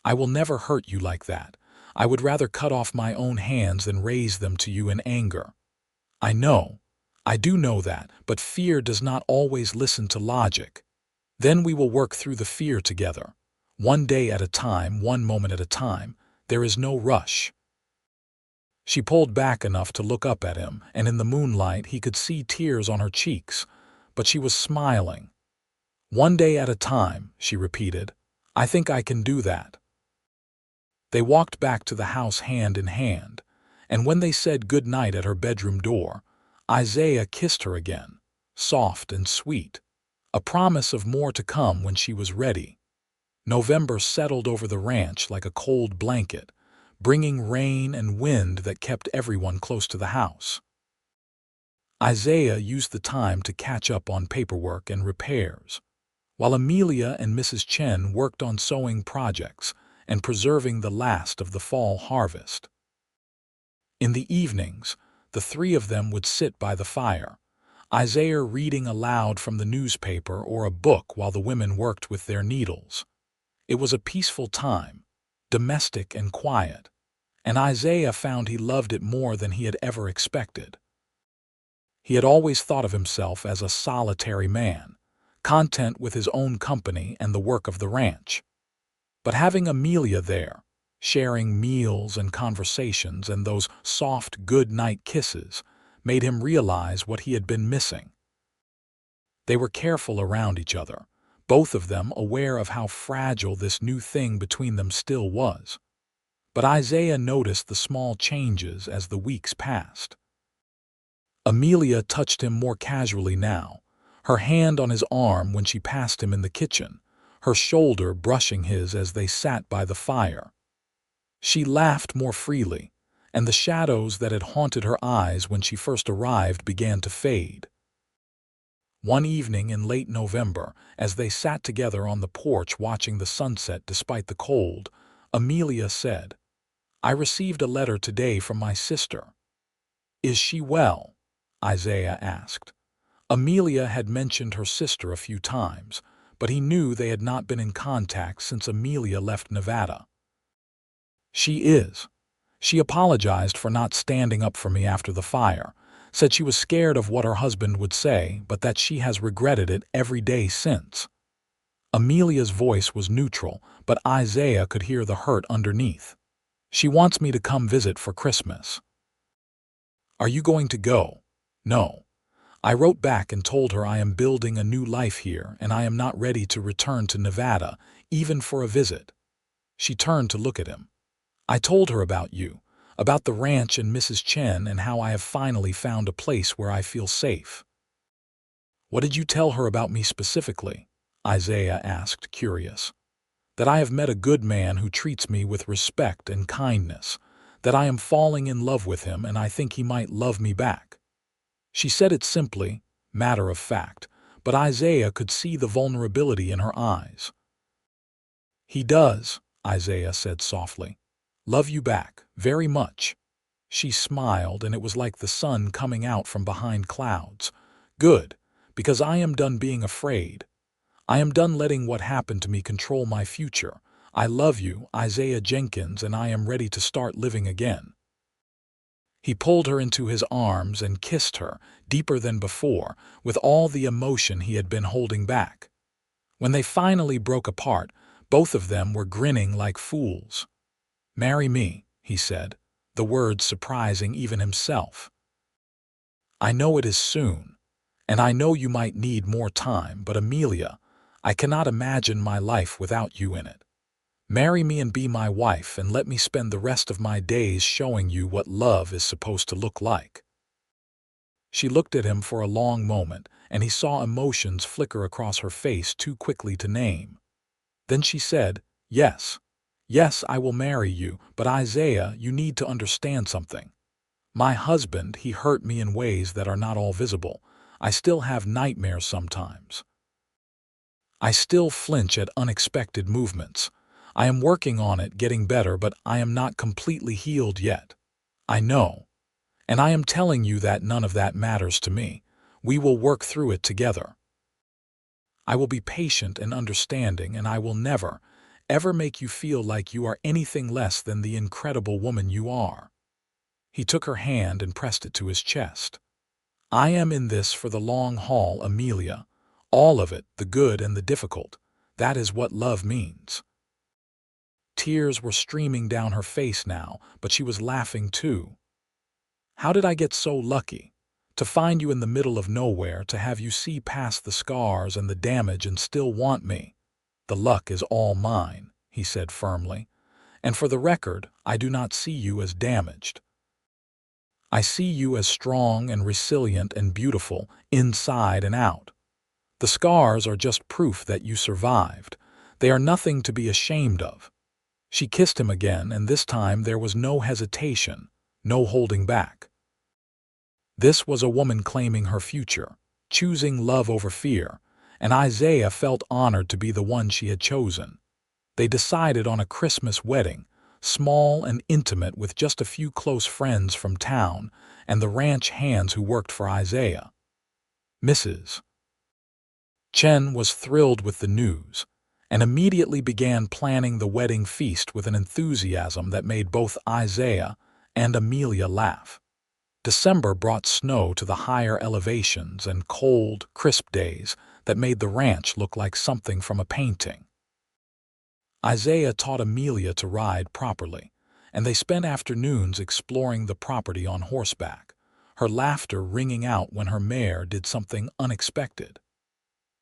I will never hurt you like that. I would rather cut off my own hands than raise them to you in anger. I know. I do know that, but fear does not always listen to logic. Then we will work through the fear together. One day at a time, one moment at a time. There is no rush." She pulled back enough to look up at him, and in the moonlight he could see tears on her cheeks, but she was smiling. "One day at a time," she repeated. "I think I can do that." They walked back to the house hand in hand, and when they said good night at her bedroom door, Isaiah kissed her again, soft and sweet, a promise of more to come when she was ready. November settled over the ranch like a cold blanket, bringing rain and wind that kept everyone close to the house. Isaiah used the time to catch up on paperwork and repairs, while Amelia and Mrs. Chen worked on sewing projects and preserving the last of the fall harvest. In the evenings, the three of them would sit by the fire, Isaiah reading aloud from the newspaper or a book while the women worked with their needles. It was a peaceful time, domestic and quiet, and Isaiah found he loved it more than he had ever expected. He had always thought of himself as a solitary man, content with his own company and the work of the ranch. But having Amelia there, sharing meals and conversations and those soft good-night kisses, made him realize what he had been missing. They were careful around each other, both of them aware of how fragile this new thing between them still was. But Isaiah noticed the small changes as the weeks passed. Amelia touched him more casually now, her hand on his arm when she passed him in the kitchen, her shoulder brushing his as they sat by the fire. She laughed more freely, and the shadows that had haunted her eyes when she first arrived began to fade. One evening in late November, as they sat together on the porch watching the sunset despite the cold, Amelia said, "I received a letter today from my sister." "Is she well?" Isaiah asked. Amelia had mentioned her sister a few times, but he knew they had not been in contact since Amelia left Nevada. "She is. She apologized for not standing up for me after the fire, said she was scared of what her husband would say, but that she has regretted it every day since." Amelia's voice was neutral, but Isaiah could hear the hurt underneath. "She wants me to come visit for Christmas." "Are you going to go?" "No. I wrote back and told her I am building a new life here and I am not ready to return to Nevada, even for a visit." She turned to look at him. "I told her about you, about the ranch and Mrs. Chen, and how I have finally found a place where I feel safe." "What did you tell her about me specifically?" Isaiah asked, curious. "That I have met a good man who treats me with respect and kindness, that I am falling in love with him and I think he might love me back." She said it simply, matter of fact, but Isaiah could see the vulnerability in her eyes. "He does," Isaiah said softly. "Love you back, very much." She smiled, and it was like the sun coming out from behind clouds. "Good, because I am done being afraid. I am done letting what happened to me control my future. I love you, Isaiah Jenkins, and I am ready to start living again." He pulled her into his arms and kissed her, deeper than before, with all the emotion he had been holding back. When they finally broke apart, both of them were grinning like fools. "Marry me," he said, the words surprising even himself. "I know it is soon, and I know you might need more time, but Amelia, I cannot imagine my life without you in it. Marry me and be my wife, and let me spend the rest of my days showing you what love is supposed to look like." She looked at him for a long moment, and he saw emotions flicker across her face too quickly to name. Then she said, "Yes, yes, I will marry you, but Isaiah, you need to understand something. My husband, he hurt me in ways that are not all visible. I still have nightmares sometimes. I still flinch at unexpected movements. I am working on it, getting better, but I am not completely healed yet. I know. And I am telling you that none of that matters to me. We will work through it together. I will be patient and understanding, and I will never, ever make you feel like you are anything less than the incredible woman you are." He took her hand and pressed it to his chest. "I am in this for the long haul, Amelia. All of it, the good and the difficult. That is what love means." Tears were streaming down her face now, but she was laughing too. "How did I get so lucky? To find you in the middle of nowhere, to have you see past the scars and the damage and still want me. The luck is all mine," he said firmly. "And for the record, I do not see you as damaged. I see you as strong and resilient and beautiful, inside and out. The scars are just proof that you survived. They are nothing to be ashamed of." She kissed him again, and this time there was no hesitation, no holding back. This was a woman claiming her future, choosing love over fear, and Isaiah felt honored to be the one she had chosen. They decided on a Christmas wedding, small and intimate, with just a few close friends from town and the ranch hands who worked for Isaiah. Mrs. Chen was thrilled with the news, and immediately began planning the wedding feast with an enthusiasm that made both Isaiah and Amelia laugh. December brought snow to the higher elevations and cold, crisp days that made the ranch look like something from a painting. Isaiah taught Amelia to ride properly, and they spent afternoons exploring the property on horseback, her laughter ringing out when her mare did something unexpected.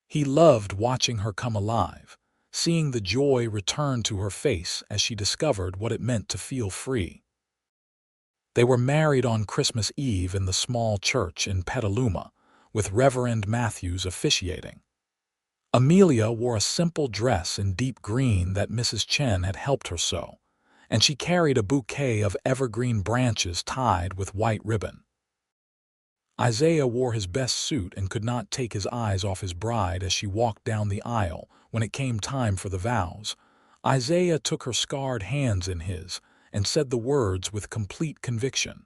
He loved watching her come alive, seeing the joy return to her face as she discovered what it meant to feel free. They were married on Christmas Eve in the small church in Petaluma, with Reverend Matthews officiating. Amelia wore a simple dress in deep green that Mrs. Chen had helped her sew, and she carried a bouquet of evergreen branches tied with white ribbon. Isaiah wore his best suit and could not take his eyes off his bride as she walked down the aisle. When it came time for the vows, Isaiah took her scarred hands in his and said the words with complete conviction.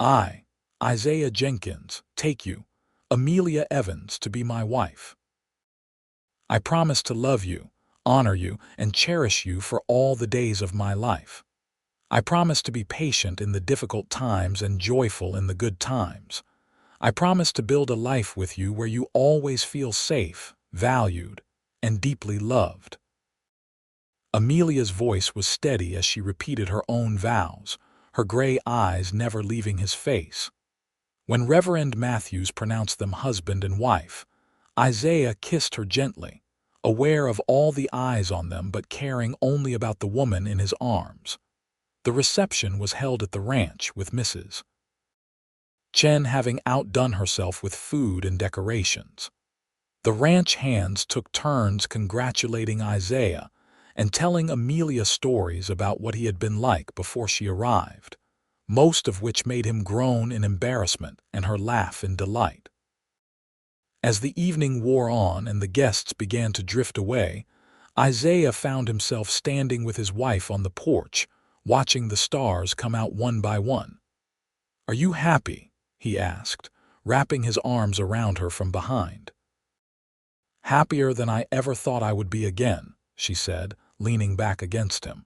I, Isaiah Jenkins, take you, Amelia Evans, to be my wife. I promise to love you, honor you, and cherish you for all the days of my life. I promise to be patient in the difficult times and joyful in the good times. I promise to build a life with you where you always feel safe, valued, and deeply loved. Amelia's voice was steady as she repeated her own vows, her gray eyes never leaving his face. When Reverend Matthews pronounced them husband and wife, Isaiah kissed her gently, aware of all the eyes on them but caring only about the woman in his arms. The reception was held at the ranch with Mrs. Chen having outdone herself with food and decorations. The ranch hands took turns congratulating Isaiah and telling Amelia stories about what he had been like before she arrived, most of which made him groan in embarrassment and her laugh in delight. As the evening wore on and the guests began to drift away, Isaiah found himself standing with his wife on the porch, watching the stars come out one by one. "Are you happy?" he asked, wrapping his arms around her from behind. "Happier than I ever thought I would be again," she said, leaning back against him.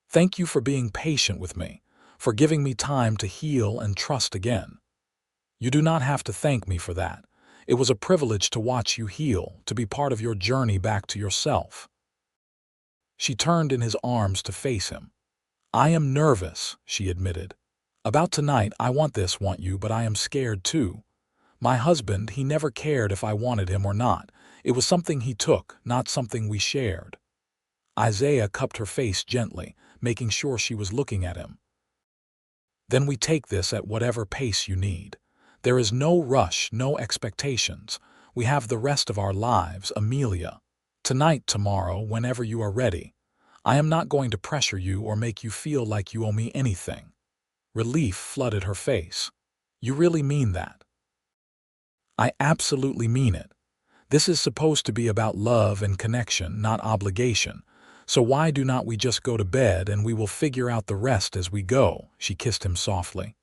"Thank you for being patient with me, for giving me time to heal and trust again. You do not have to thank me for that. It was a privilege to watch you heal, to be part of your journey back to yourself." She turned in his arms to face him. "I am nervous," she admitted. "About tonight, I want you, but I am scared too. My husband, he never cared if I wanted him or not. It was something he took, not something we shared." Isaiah cupped her face gently, making sure she was looking at him. "Then we take this at whatever pace you need. There is no rush, no expectations. We have the rest of our lives, Amelia. Tonight, tomorrow, whenever you are ready. I am not going to pressure you or make you feel like you owe me anything." Relief flooded her face. "You really mean that?" "I absolutely mean it. This is supposed to be about love and connection, not obligation. So why do not we just go to bed and we will figure out the rest as we go?" She kissed him softly.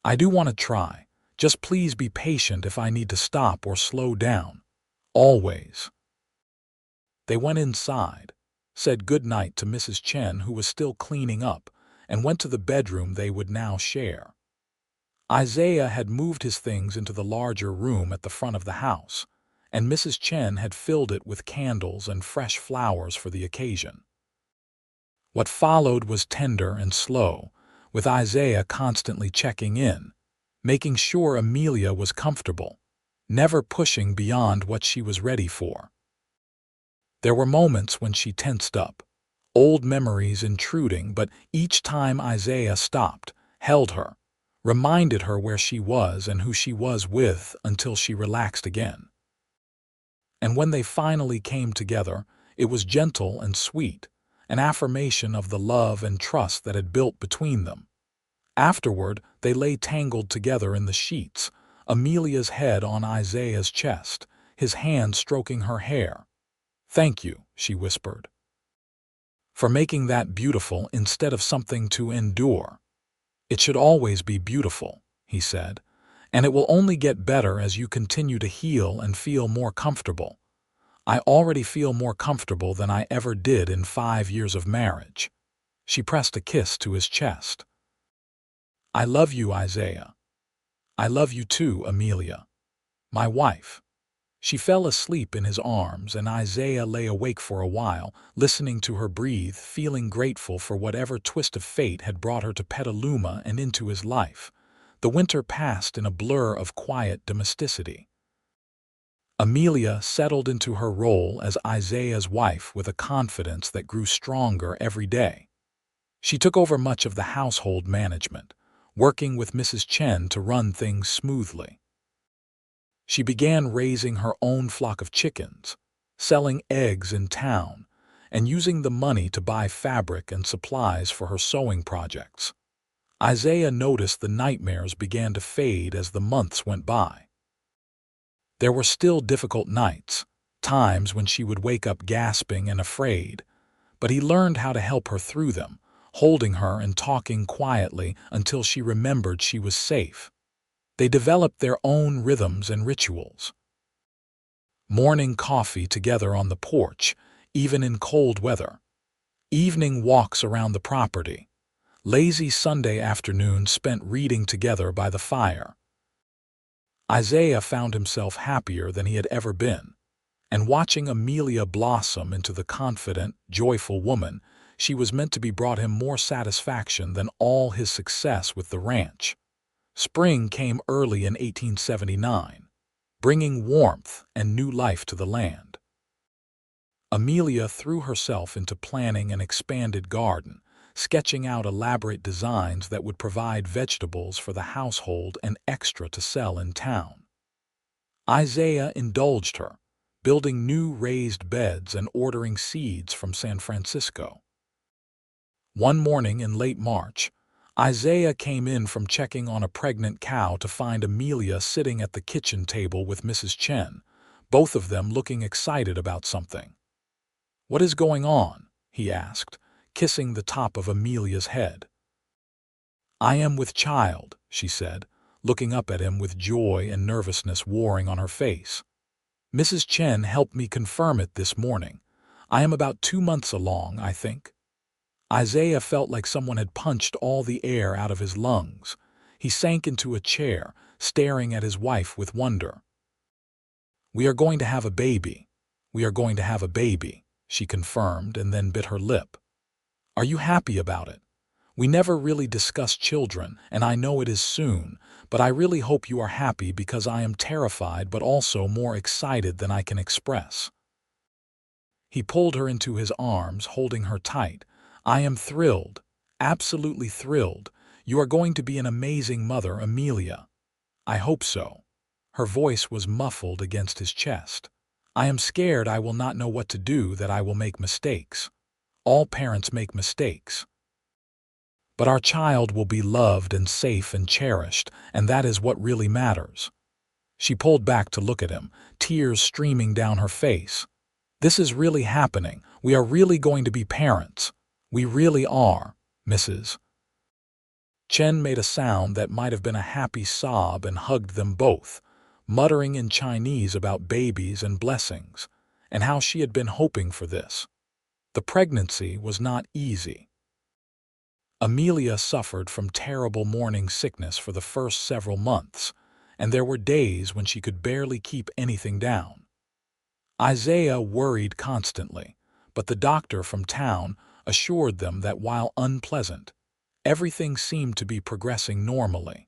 "I do want to try. Just please be patient if I need to stop or slow down. Always." They went inside, said good night to Mrs. Chen, who was still cleaning up, and went to the bedroom they would now share. Isaiah had moved his things into the larger room at the front of the house, and Mrs. Chen had filled it with candles and fresh flowers for the occasion. What followed was tender and slow, with Isaiah constantly checking in, making sure Amelia was comfortable, never pushing beyond what she was ready for. There were moments when she tensed up, old memories intruding, but each time Isaiah stopped, held her, reminded her where she was and who she was with until she relaxed again. And when they finally came together, it was gentle and sweet, an affirmation of the love and trust that had built between them. Afterward, they lay tangled together in the sheets, Amelia's head on Isaiah's chest, his hand stroking her hair. "Thank you," she whispered, "for making that beautiful instead of something to endure." "It should always be beautiful," he said, "and it will only get better as you continue to heal and feel more comfortable. I already feel more comfortable than I ever did in 5 years of marriage." She pressed a kiss to his chest. "I love you, Isaiah. I love you too, Amelia. My wife." She fell asleep in his arms, and Isaiah lay awake for a while, listening to her breathe, feeling grateful for whatever twist of fate had brought her to Petaluma and into his life. The winter passed in a blur of quiet domesticity. Amelia settled into her role as Isaiah's wife with a confidence that grew stronger every day. She took over much of the household management, working with Mrs. Chen to run things smoothly. She began raising her own flock of chickens, selling eggs in town, and using the money to buy fabric and supplies for her sewing projects. Isaiah noticed the nightmares began to fade as the months went by. There were still difficult nights, times when she would wake up gasping and afraid, but he learned how to help her through them, holding her and talking quietly until she remembered she was safe. They developed their own rhythms and rituals. Morning coffee together on the porch, even in cold weather. Evening walks around the property. Lazy Sunday afternoons spent reading together by the fire. Isaiah found himself happier than he had ever been, and watching Amelia blossom into the confident, joyful woman she was meant to be brought him more satisfaction than all his success with the ranch. Spring came early in 1879, bringing warmth and new life to the land. Amelia threw herself into planning an expanded garden, sketching out elaborate designs that would provide vegetables for the household and extra to sell in town. Isaiah indulged her, building new raised beds and ordering seeds from San Francisco. One morning in late March, Isaiah came in from checking on a pregnant cow to find Amelia sitting at the kitchen table with Mrs. Chen, both of them looking excited about something. "What is going on?" he asked, kissing the top of Amelia's head. "I am with child," she said, looking up at him with joy and nervousness warring on her face. "Mrs. Chen helped me confirm it this morning. I am about 2 months along, I think." Isaiah felt like someone had punched all the air out of his lungs. He sank into a chair, staring at his wife with wonder. "We are going to have a baby. We are going to have a baby," she confirmed and then bit her lip. "Are you happy about it? We never really discussed children, and I know it is soon, but I really hope you are happy because I am terrified but also more excited than I can express." He pulled her into his arms, holding her tight. "I am thrilled, absolutely thrilled. You are going to be an amazing mother, Amelia." "I hope so." Her voice was muffled against his chest. "I am scared I will not know what to do, that I will make mistakes. All parents make mistakes. But our child will be loved and safe and cherished, and that is what really matters." She pulled back to look at him, tears streaming down her face. "This is really happening. We are really going to be parents. We really are, Mrs. Chen made a sound that might have been a happy sob and hugged them both, muttering in Chinese about babies and blessings, and how she had been hoping for this. The pregnancy was not easy. Amelia suffered from terrible morning sickness for the first several months, and there were days when she could barely keep anything down. Isaiah worried constantly, but the doctor from town assured them that while unpleasant, everything seemed to be progressing normally.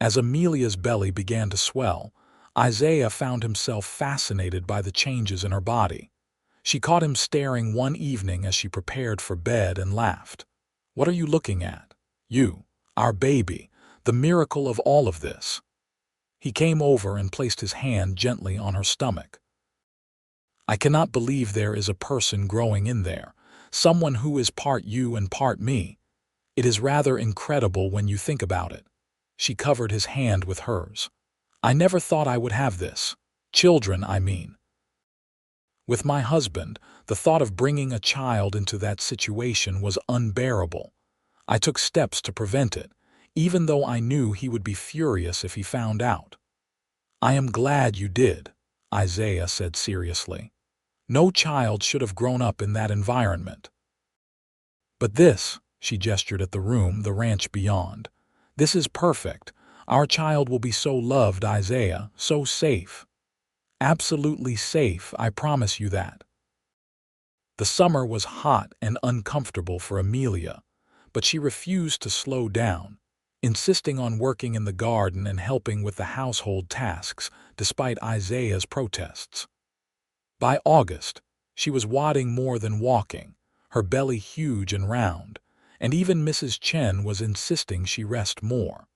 As Amelia's belly began to swell, Isaiah found himself fascinated by the changes in her body. She caught him staring one evening as she prepared for bed and laughed. "What are you looking at? You, our baby, the miracle of all of this." He came over and placed his hand gently on her stomach. "I cannot believe there is a person growing in there, someone who is part you and part me. It is rather incredible when you think about it." She covered his hand with hers. "I never thought I would have this. Children, I mean. With my husband, the thought of bringing a child into that situation was unbearable. I took steps to prevent it, even though I knew he would be furious if he found out." "I am glad you did," Isaiah said seriously. "No child should have grown up in that environment. But this," she gestured at the ranch beyond, "this is perfect. Our child will be so loved, Isaiah, so safe. Absolutely safe, I promise you that." The summer was hot and uncomfortable for Amelia, but she refused to slow down, insisting on working in the garden and helping with the household tasks, despite Isaiah's protests. By August, she was wadding more than walking, her belly huge and round, and even Mrs. Chen was insisting she rest more.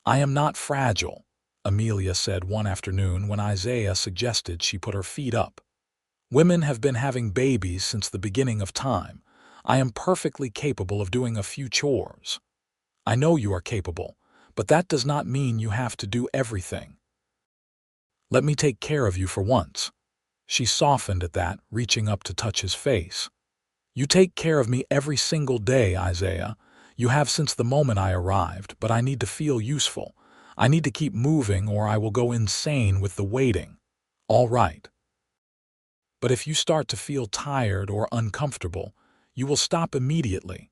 "I am not fragile," Amelia said one afternoon when Isaiah suggested she put her feet up. Women have been having babies since the beginning of time. I am perfectly capable of doing a few chores. I know you are capable, but that does not mean you have to do everything. Let me take care of you for once." She softened at that, reaching up to touch his face. "You take care of me every single day, Isaiah. You have since the moment I arrived, but I need to feel useful. I need to keep moving or I will go insane with the waiting. All right. But if you start to feel tired or uncomfortable, you will stop immediately.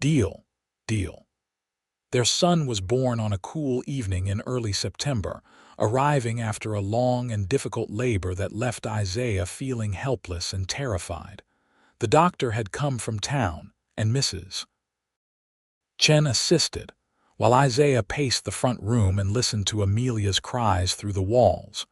Deal. Deal." Their son was born on a cool evening in early September, arriving after a long and difficult labor that left Isaiah feeling helpless and terrified. The doctor had come from town, and Mrs. Chen assisted, while Isaiah paced the front room and listened to Amelia's cries through the walls.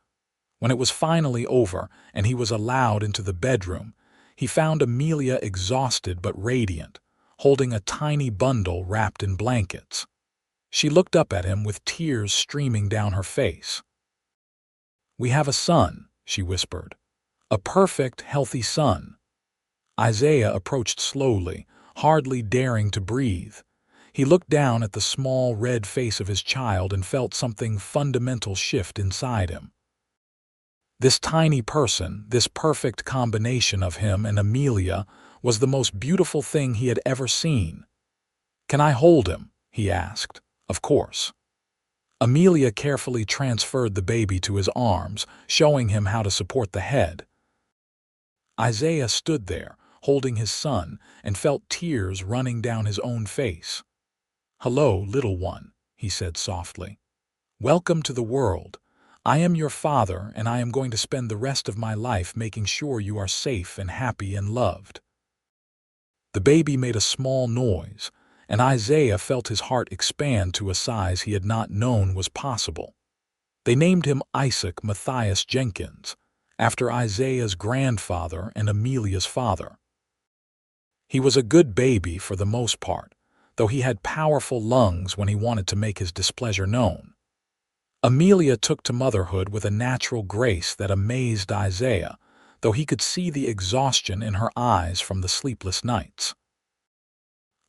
When it was finally over and he was allowed into the bedroom, he found Amelia exhausted but radiant, holding a tiny bundle wrapped in blankets. She looked up at him with tears streaming down her face. "We have a son," she whispered. "A perfect, healthy son." Isaiah approached slowly, hardly daring to breathe. He looked down at the small red face of his child and felt something fundamental shift inside him. This tiny person, this perfect combination of him and Amelia, was the most beautiful thing he had ever seen. "Can I hold him?" he asked. "Of course." Amelia carefully transferred the baby to his arms, showing him how to support the head. Isaiah stood there, holding his son, and felt tears running down his own face. "Hello, little one," he said softly. "Welcome to the world. I am your father, and I am going to spend the rest of my life making sure you are safe and happy and loved." The baby made a small noise, and Isaiah felt his heart expand to a size he had not known was possible. They named him Isaac Matthias Jenkins, after Isaiah's grandfather and Amelia's father. He was a good baby for the most part, though he had powerful lungs when he wanted to make his displeasure known. Amelia took to motherhood with a natural grace that amazed Isaiah, though he could see the exhaustion in her eyes from the sleepless nights.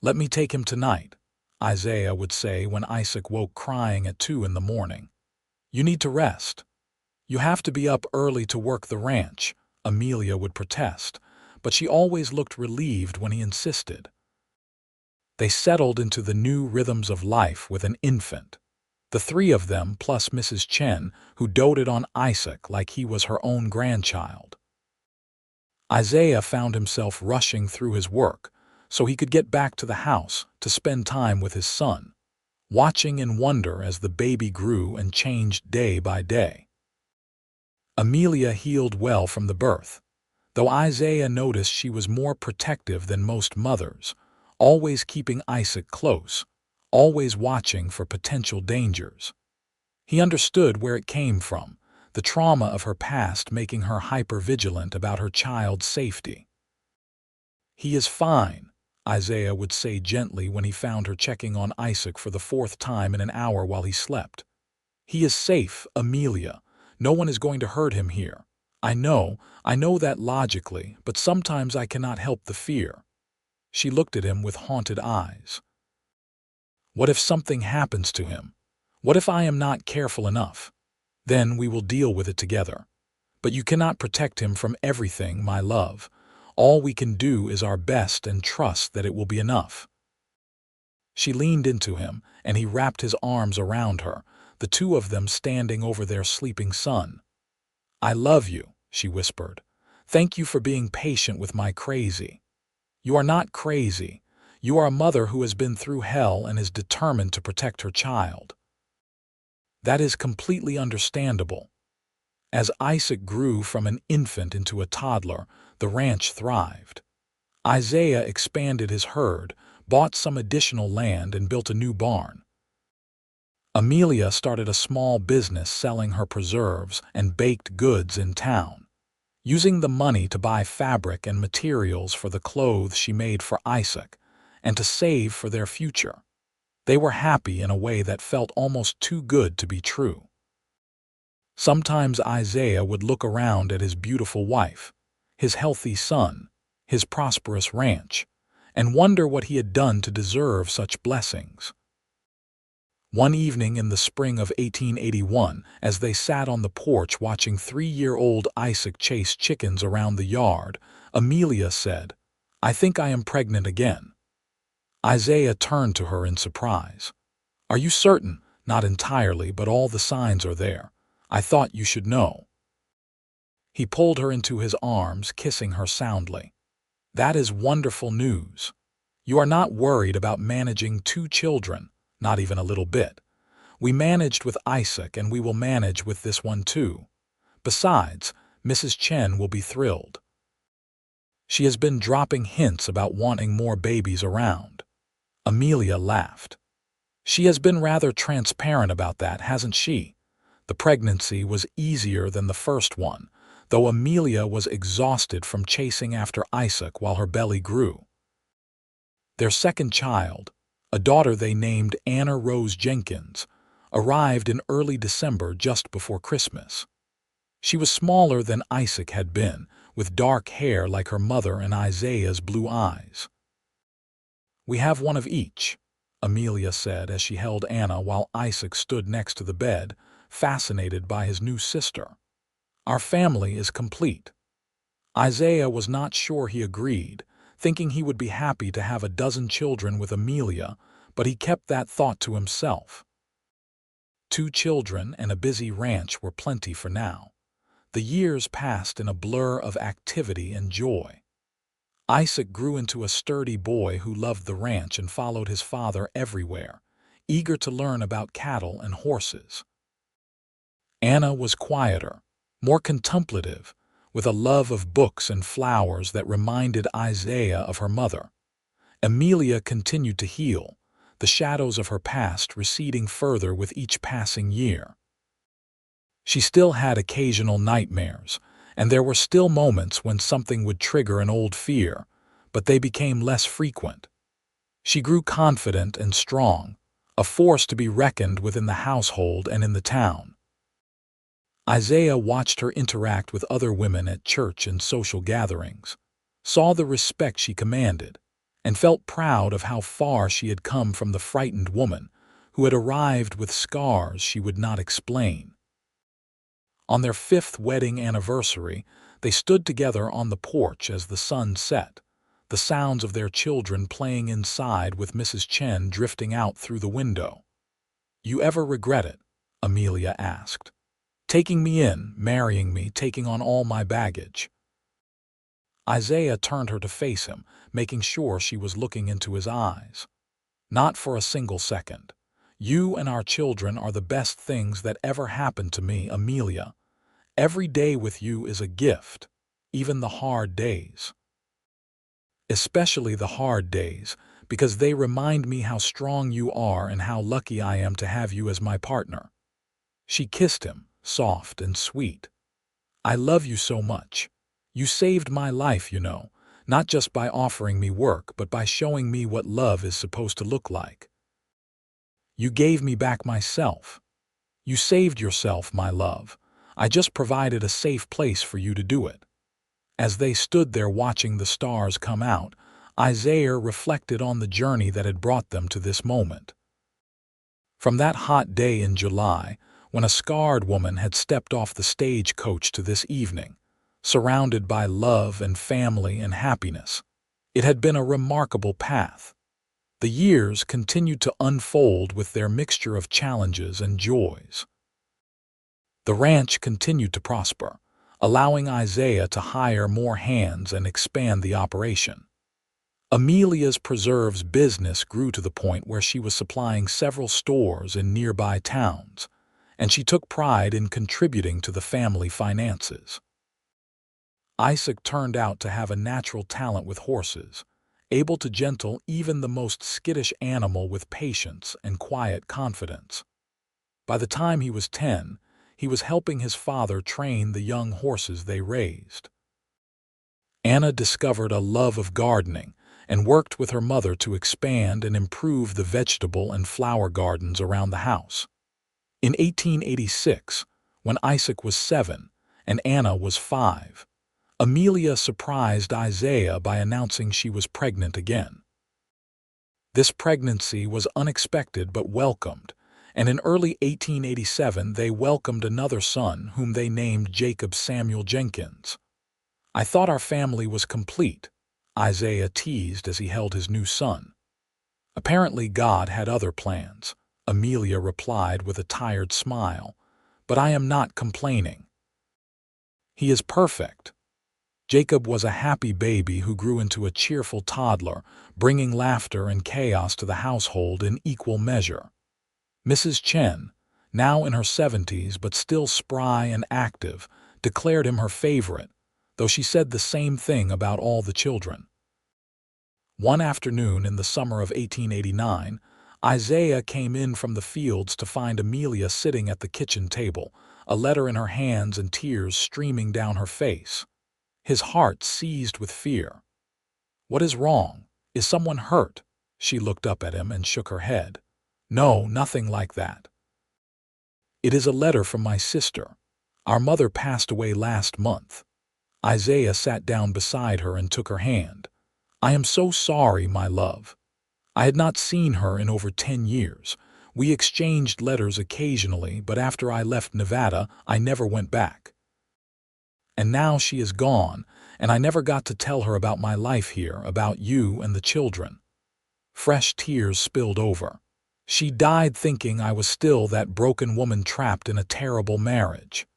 "Let me take him tonight," Isaiah would say when Isaac woke crying at 2 in the morning. "You need to rest." "You have to be up early to work the ranch," Amelia would protest, but she always looked relieved when he insisted. They settled into the new rhythms of life with an infant. The three of them plus Mrs. Chen, who doted on Isaac like he was her own grandchild. Isaiah found himself rushing through his work so he could get back to the house to spend time with his son, watching in wonder as the baby grew and changed day by day. Amelia healed well from the birth, though Isaiah noticed she was more protective than most mothers, always keeping Isaac close, always watching for potential dangers. He understood where it came from, the trauma of her past making her hyper-vigilant about her child's safety. "He is fine," Isaiah would say gently when he found her checking on Isaac for the 4th time in an hour while he slept. "He is safe, Amelia. No one is going to hurt him here. I know that logically, but sometimes I cannot help the fear." She looked at him with haunted eyes. "What if something happens to him? What if I am not careful enough? Then we will deal with it together. But you cannot protect him from everything, my love. All we can do is our best and trust that it will be enough." She leaned into him, and he wrapped his arms around her, the two of them standing over their sleeping son. "I love you," she whispered. "Thank you for being patient with my crazy." "You are not crazy. You are a mother who has been through hell and is determined to protect her child." "That is completely understandable." As Isaac grew from an infant into a toddler, the ranch thrived. Isaiah expanded his herd, bought some additional land, and built a new barn. Amelia started a small business selling her preserves and baked goods in town, using the money to buy fabric and materials for the clothes she made for Isaac and to save for their future. They were happy in a way that felt almost too good to be true. Sometimes Isaiah would look around at his beautiful wife. his healthy son, his prosperous ranch, and wonder what he had done to deserve such blessings. One evening in the spring of 1881, as they sat on the porch watching 3-year-old Isaac chase chickens around the yard, Amelia said, "I think I am pregnant again." Isaiah turned to her in surprise. "Are you certain?" "Not entirely, but all the signs are there. I thought you should know." He pulled her into his arms, kissing her soundly. "That is wonderful news. You are not worried about managing 2 children, not even a little bit. We managed with Isaac, and we will manage with this one too. Besides, Mrs. Chen will be thrilled. She has been dropping hints about wanting more babies around." Amelia laughed. "She has been rather transparent about that, hasn't she?" The pregnancy was easier than the first one, though Amelia was exhausted from chasing after Isaac while her belly grew. Their second child, a daughter they named Anna Rose Jenkins, arrived in early December just before Christmas. She was smaller than Isaac had been, with dark hair like her mother and Isaiah's blue eyes. "We have one of each," Amelia said as she held Anna while Isaac stood next to the bed, fascinated by his new sister. "Our family is complete." Isaiah was not sure he agreed, thinking he would be happy to have a dozen children with Amelia, but he kept that thought to himself. 2 children and a busy ranch were plenty for now. The years passed in a blur of activity and joy. Isaac grew into a sturdy boy who loved the ranch and followed his father everywhere, eager to learn about cattle and horses. Anna was quieter, more contemplative, with a love of books and flowers that reminded Isaiah of her mother. Amelia continued to heal, the shadows of her past receding further with each passing year. She still had occasional nightmares, and there were still moments when something would trigger an old fear, but they became less frequent. She grew confident and strong, a force to be reckoned with in the household and in the town. Isaiah watched her interact with other women at church and social gatherings, saw the respect she commanded, and felt proud of how far she had come from the frightened woman who had arrived with scars she would not explain. On their 5th wedding anniversary, they stood together on the porch as the sun set, the sounds of their children playing inside with Mrs. Chen drifting out through the window. "You ever regret it?" Amelia asked. "Taking me in, marrying me, taking on all my baggage?" Isaiah turned her to face him, making sure she was looking into his eyes. "Not for a single second. You and our children are the best things that ever happened to me, Amelia. Every day with you is a gift, even the hard days. Especially the hard days, because they remind me how strong you are and how lucky I am to have you as my partner." She kissed him, soft and sweet. "I love you so much. You saved my life, you know, not just by offering me work, but by showing me what love is supposed to look like. You gave me back myself. You saved yourself, my love. I just provided a safe place for you to do it." As they stood there watching the stars come out, Isaiah reflected on the journey that had brought them to this moment. From that hot day in July, when a scarred woman had stepped off the stagecoach to this evening, surrounded by love and family and happiness, it had been a remarkable path. The years continued to unfold with their mixture of challenges and joys. The ranch continued to prosper, allowing Isaiah to hire more hands and expand the operation. Amelia's preserves business grew to the point where she was supplying several stores in nearby towns, and she took pride in contributing to the family finances. Isaac turned out to have a natural talent with horses, able to gentle even the most skittish animal with patience and quiet confidence. By the time he was 10, he was helping his father train the young horses they raised. Anna discovered a love of gardening and worked with her mother to expand and improve the vegetable and flower gardens around the house. In 1886, when Isaac was 7 and Anna was 5, Amelia surprised Isaiah by announcing she was pregnant again. This pregnancy was unexpected but welcomed, and in early 1887 they welcomed another son whom they named Jacob Samuel Jenkins. "I thought our family was complete," Isaiah teased as he held his new son. "Apparently God had other plans," Amelia replied with a tired smile, "but I am not complaining. He is perfect." Jacob was a happy baby who grew into a cheerful toddler, bringing laughter and chaos to the household in equal measure. Mrs. Chen, now in her 70s but still spry and active, declared him her favorite, though she said the same thing about all the children. One afternoon in the summer of 1889, Isaiah came in from the fields to find Amelia sitting at the kitchen table, a letter in her hands and tears streaming down her face. His heart seized with fear. "What is wrong? Is someone hurt?" She looked up at him and shook her head. "No, nothing like that. It is a letter from my sister. Our mother passed away last month." Isaiah sat down beside her and took her hand. "I am so sorry, my love. I had not seen her in over 10 years. We exchanged letters occasionally, but after I left Nevada, I never went back. And now she is gone, and I never got to tell her about my life here, about you and the children." Fresh tears spilled over. "She died thinking I was still that broken woman trapped in a terrible marriage.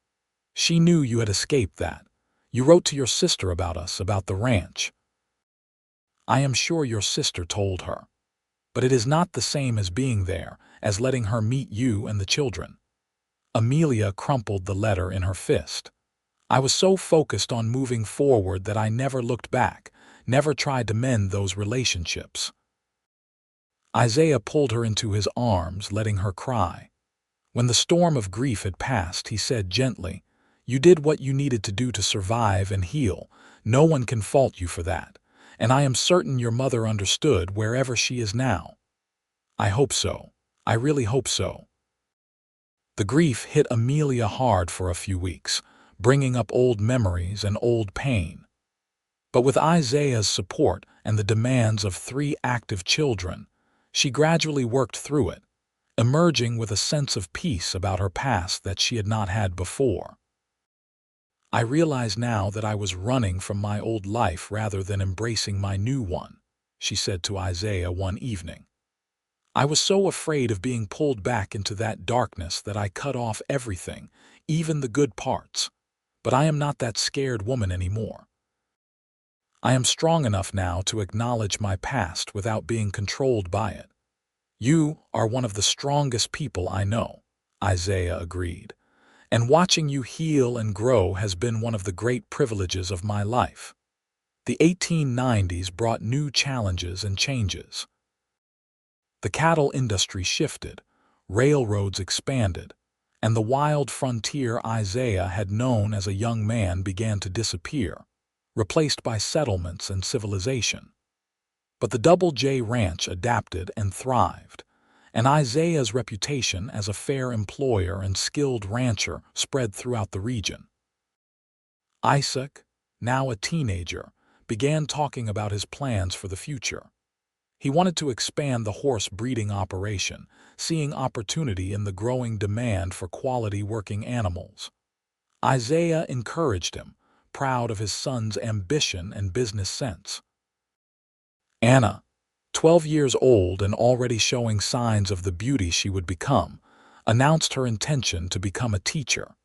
She knew you had escaped that. You wrote to your sister about us, about the ranch. I am sure your sister told her. But it is not the same as being there, as letting her meet you and the children." Amelia crumpled the letter in her fist. "I was so focused on moving forward that I never looked back, never tried to mend those relationships." Isaiah pulled her into his arms, letting her cry. When the storm of grief had passed, he said gently, "You did what you needed to do to survive and heal. No one can fault you for that. And I am certain your mother understood wherever she is now." "I hope so. I really hope so." The grief hit Amelia hard for a few weeks, bringing up old memories and old pain. But with Isaiah's support and the demands of 3 active children, she gradually worked through it, emerging with a sense of peace about her past that she had not had before. "I realize now that I was running from my old life rather than embracing my new one," she said to Isaiah one evening. "I was so afraid of being pulled back into that darkness that I cut off everything, even the good parts. But I am not that scared woman anymore. I am strong enough now to acknowledge my past without being controlled by it." "You are one of the strongest people I know," Isaiah agreed. "And watching you heal and grow has been one of the great privileges of my life." The 1890s brought new challenges and changes. The cattle industry shifted, railroads expanded, and the wild frontier Isaiah had known as a young man began to disappear, replaced by settlements and civilization. But the Double J Ranch adapted and thrived, and Isaiah's reputation as a fair employer and skilled rancher spread throughout the region. Isaac, now a teenager, began talking about his plans for the future. He wanted to expand the horse breeding operation, seeing opportunity in the growing demand for quality working animals. Isaiah encouraged him, proud of his son's ambition and business sense. Anna, 12 years old and already showing signs of the beauty she would become, announced her intention to become a teacher.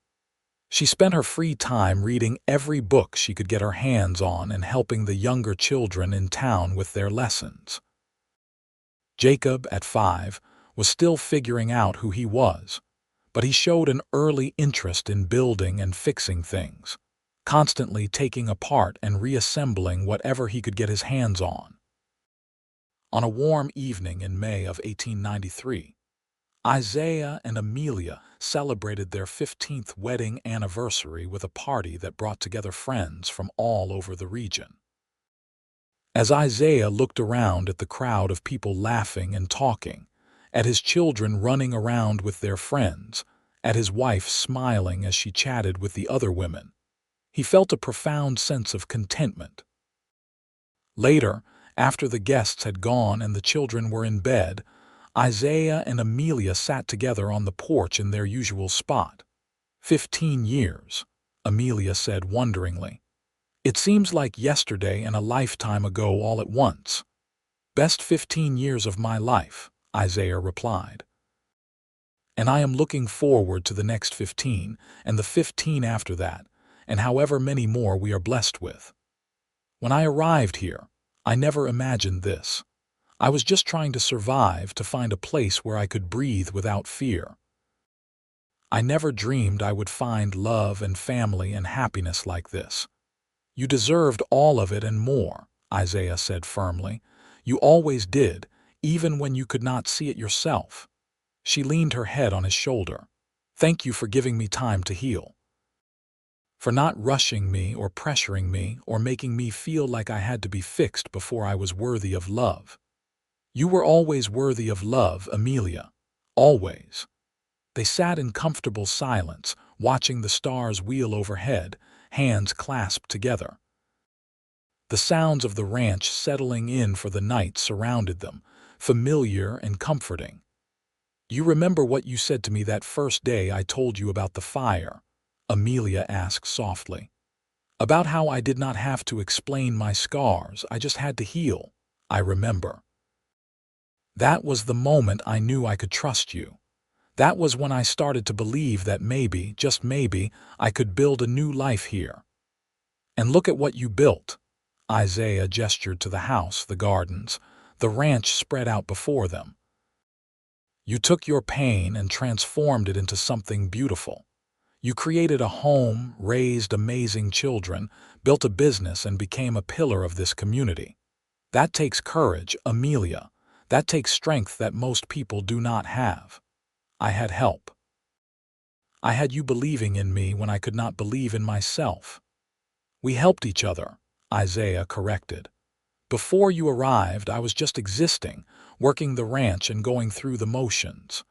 She spent her free time reading every book she could get her hands on and helping the younger children in town with their lessons. Jacob, at 5, was still figuring out who he was, but he showed an early interest in building and fixing things, constantly taking apart and reassembling whatever he could get his hands on. On a warm evening in May of 1893, Isaiah and Amelia celebrated their 15th wedding anniversary with a party that brought together friends from all over the region. As Isaiah looked around at the crowd of people laughing and talking, at his children running around with their friends, at his wife smiling as she chatted with the other women, He felt a profound sense of contentment. Later, after the guests had gone and the children were in bed, Isaiah and Amelia sat together on the porch in their usual spot. 15 years, Amelia said wonderingly. It seems like yesterday and a lifetime ago all at once. Best 15 years of my life, Isaiah replied. And I am looking forward to the next 15 and the 15 after that, and however many more we are blessed with. When I arrived here, I never imagined this. I was just trying to survive, to find a place where I could breathe without fear. I never dreamed I would find love and family and happiness like this. You deserved all of it and more, Isaiah said firmly. You always did, even when you could not see it yourself. She leaned her head on his shoulder. Thank you for giving me time to heal. For not rushing me or pressuring me or making me feel like I had to be fixed before I was worthy of love. You were always worthy of love, Amelia. Always. They sat in comfortable silence, watching the stars wheel overhead, hands clasped together. The sounds of the ranch settling in for the night surrounded them, familiar and comforting. You remember what you said to me that first day I told you about the fire? Amelia asked softly. About how I did not have to explain my scars, I just had to heal. I remember. That was the moment I knew I could trust you. That was when I started to believe that maybe, just maybe, I could build a new life here. And look at what you built. Isaiah gestured to the house, the gardens, the ranch spread out before them. You took your pain and transformed it into something beautiful. You created a home, raised amazing children, built a business, and became a pillar of this community. That takes courage, Amelia. That takes strength that most people do not have. I had help. I had you believing in me when I could not believe in myself. We helped each other, Isaiah corrected. Before you arrived, I was just existing, working the ranch and going through the motions.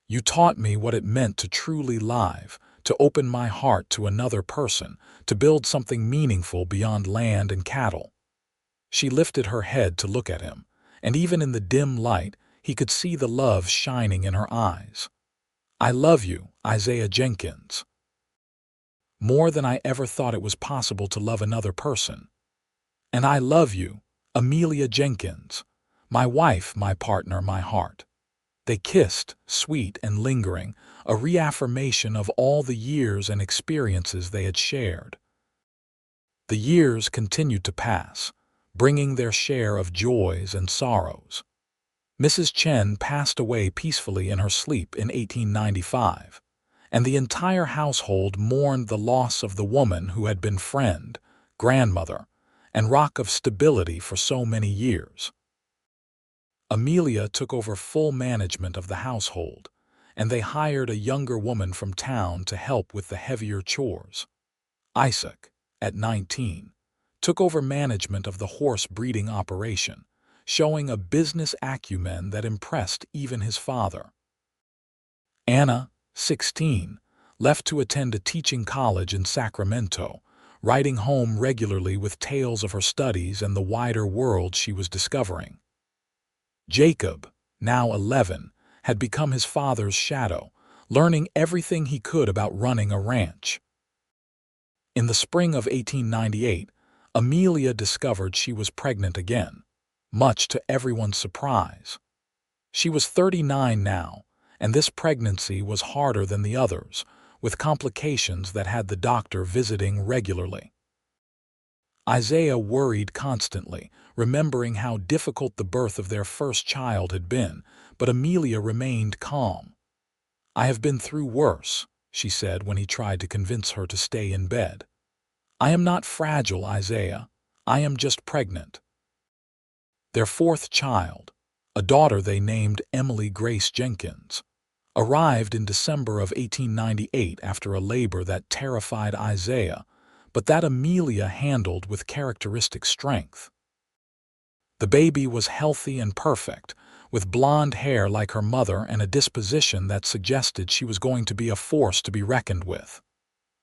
You taught me what it meant to truly live, to open my heart to another person, to build something meaningful beyond land and cattle. She lifted her head to look at him, and even in the dim light, he could see the love shining in her eyes. I love you, Isaiah Jenkins. More than I ever thought it was possible to love another person. And I love you, Amelia Jenkins, my wife, my partner, my heart. They kissed, sweet and lingering, a reaffirmation of all the years and experiences they had shared. The years continued to pass, bringing their share of joys and sorrows. Mrs. Chen passed away peacefully in her sleep in 1895, and the entire household mourned the loss of the woman who had been friend, grandmother, and rock of stability for so many years. Amelia took over full management of the household, and they hired a younger woman from town to help with the heavier chores. Isaac, at 19, took over management of the horse breeding operation, showing a business acumen that impressed even his father. Anna, 16, left to attend a teaching college in Sacramento, writing home regularly with tales of her studies and the wider world she was discovering. Jacob, now 11, had become his father's shadow, learning everything he could about running a ranch. In the spring of 1898, Amelia discovered she was pregnant again, much to everyone's surprise. She was 39 now, and this pregnancy was harder than the others, with complications that had the doctor visiting regularly. Isaiah worried constantly, remembering how difficult the birth of their first child had been, but Amelia remained calm. I have been through worse, she said when he tried to convince her to stay in bed. I am not fragile, Isaiah. I am just pregnant. Their fourth child, a daughter they named Emily Grace Jenkins, arrived in December of 1898 after a labor that terrified Isaiah, but that Amelia handled with characteristic strength. The baby was healthy and perfect, with blonde hair like her mother and a disposition that suggested she was going to be a force to be reckoned with.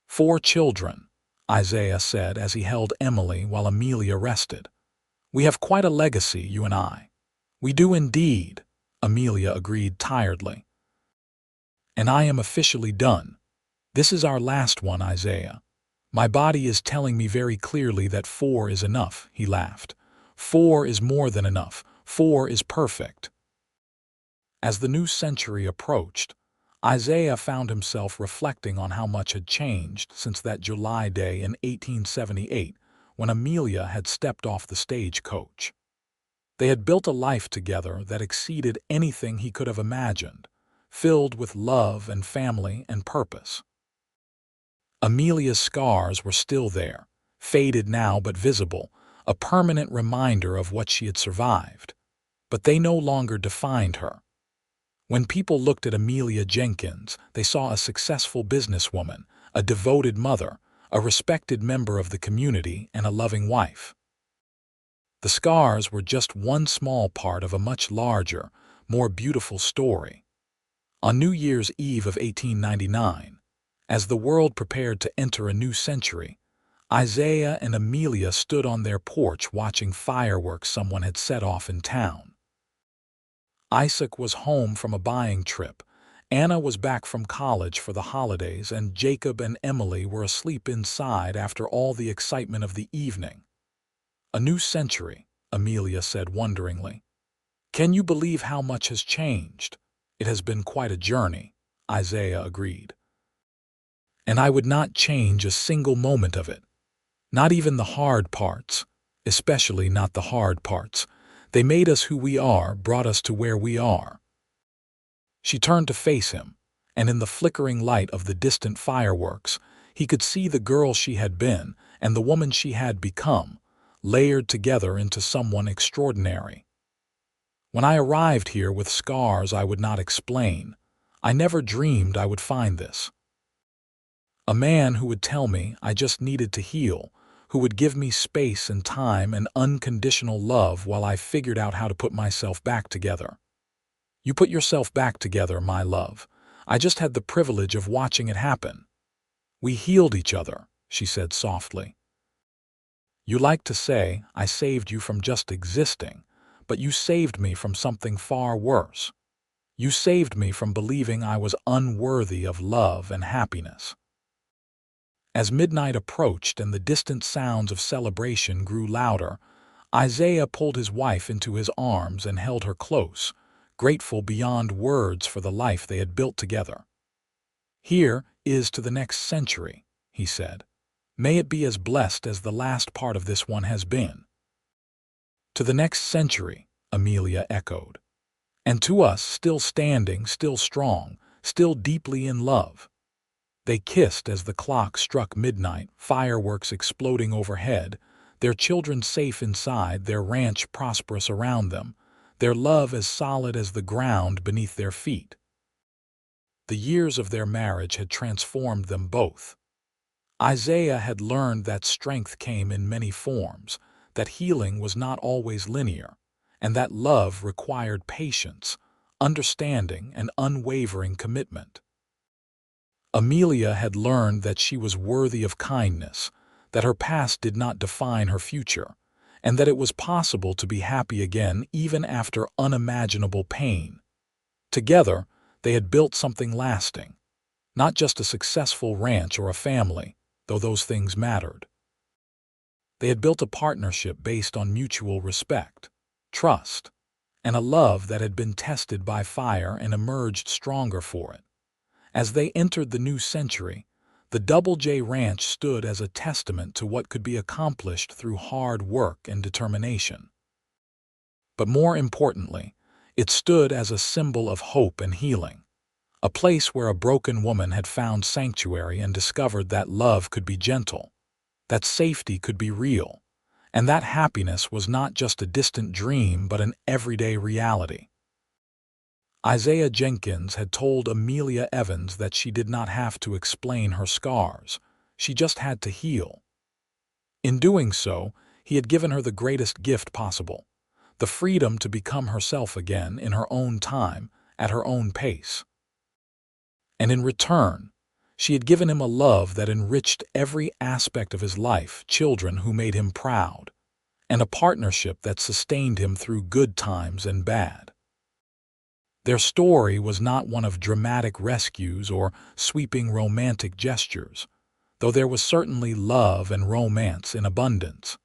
4 children, Isaiah said as he held Emily while Amelia rested. "We have quite a legacy, you and I." "We do indeed," Amelia agreed tiredly. "And I am officially done. This is our last one, Isaiah. My body is telling me very clearly that 4 is enough," he laughed. "4 is more than enough. 4 is perfect." As the new century approached, Isaiah found himself reflecting on how much had changed since that July day in 1878 when Amelia had stepped off the stagecoach. They had built a life together that exceeded anything he could have imagined, filled with love and family and purpose. Amelia's scars were still there, faded now but visible, a permanent reminder of what she had survived. But they no longer defined her. When people looked at Amelia Jenkins, they saw a successful businesswoman, a devoted mother, a respected member of the community, and a loving wife. The scars were just one small part of a much larger, more beautiful story. On New Year's Eve of 1899, as the world prepared to enter a new century, Isaiah and Amelia stood on their porch watching fireworks someone had set off in town. Isaac was home from a buying trip, Anna was back from college for the holidays, and Jacob and Emily were asleep inside after all the excitement of the evening. "A new century," Amelia said wonderingly. "Can you believe how much has changed?" "It has been quite a journey," Isaiah agreed. "And I would not change a single moment of it. Not even the hard parts, especially not the hard parts. They made us who we are, brought us to where we are." She turned to face him, and in the flickering light of the distant fireworks, he could see the girl she had been and the woman she had become, layered together into someone extraordinary. "When I arrived here with scars I would not explain, I never dreamed I would find this. A man who would tell me I just needed to heal, who would give me space and time and unconditional love while I figured out how to put myself back together. You put yourself back together, my love. I just had the privilege of watching it happen. We healed each other," she said softly. "You like to say I saved you from just existing, but you saved me from something far worse. You saved me from believing I was unworthy of love and happiness." As midnight approached and the distant sounds of celebration grew louder, Isaiah pulled his wife into his arms and held her close, grateful beyond words for the life they had built together. "Here is to the next century," he said. "May it be as blessed as the last part of this one has been." "To the next century," Amelia echoed. "And to us, still standing, still strong, still deeply in love." They kissed as the clock struck midnight, fireworks exploding overhead, their children safe inside, their ranch prosperous around them, their love as solid as the ground beneath their feet. The years of their marriage had transformed them both. Isaiah had learned that strength came in many forms, that healing was not always linear, and that love required patience, understanding, and unwavering commitment. Amelia had learned that she was worthy of kindness, that her past did not define her future, and that it was possible to be happy again even after unimaginable pain. Together, they had built something lasting, not just a successful ranch or a family, though those things mattered. They had built a partnership based on mutual respect, trust, and a love that had been tested by fire and emerged stronger for it. As they entered the new century, the Double J Ranch stood as a testament to what could be accomplished through hard work and determination. But more importantly, it stood as a symbol of hope and healing, a place where a broken woman had found sanctuary and discovered that love could be gentle, that safety could be real, and that happiness was not just a distant dream but an everyday reality. Isaiah Jenkins had told Amelia Evans that she did not have to explain her scars, she just had to heal. In doing so, he had given her the greatest gift possible, the freedom to become herself again in her own time, at her own pace. And in return, She had given him a love that enriched every aspect of his life, children who made him proud, and a partnership that sustained him through good times and bad. Their story was not one of dramatic rescues or sweeping romantic gestures, though there was certainly love and romance in abundance.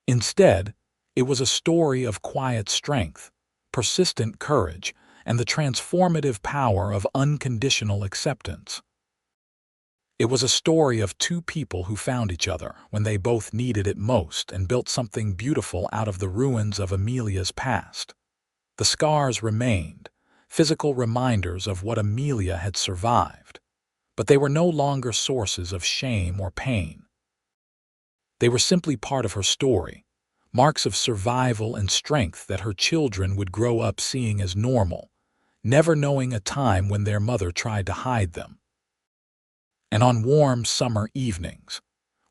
Instead, it was a story of quiet strength, persistent courage, and the transformative power of unconditional acceptance. It was a story of two people who found each other when they both needed it most and built something beautiful out of the ruins of Amelia's past. The scars remained, physical reminders of what Amelia had survived, but they were no longer sources of shame or pain. They were simply part of her story, marks of survival and strength that her children would grow up seeing as normal, never knowing a time when their mother tried to hide them. And on warm summer evenings,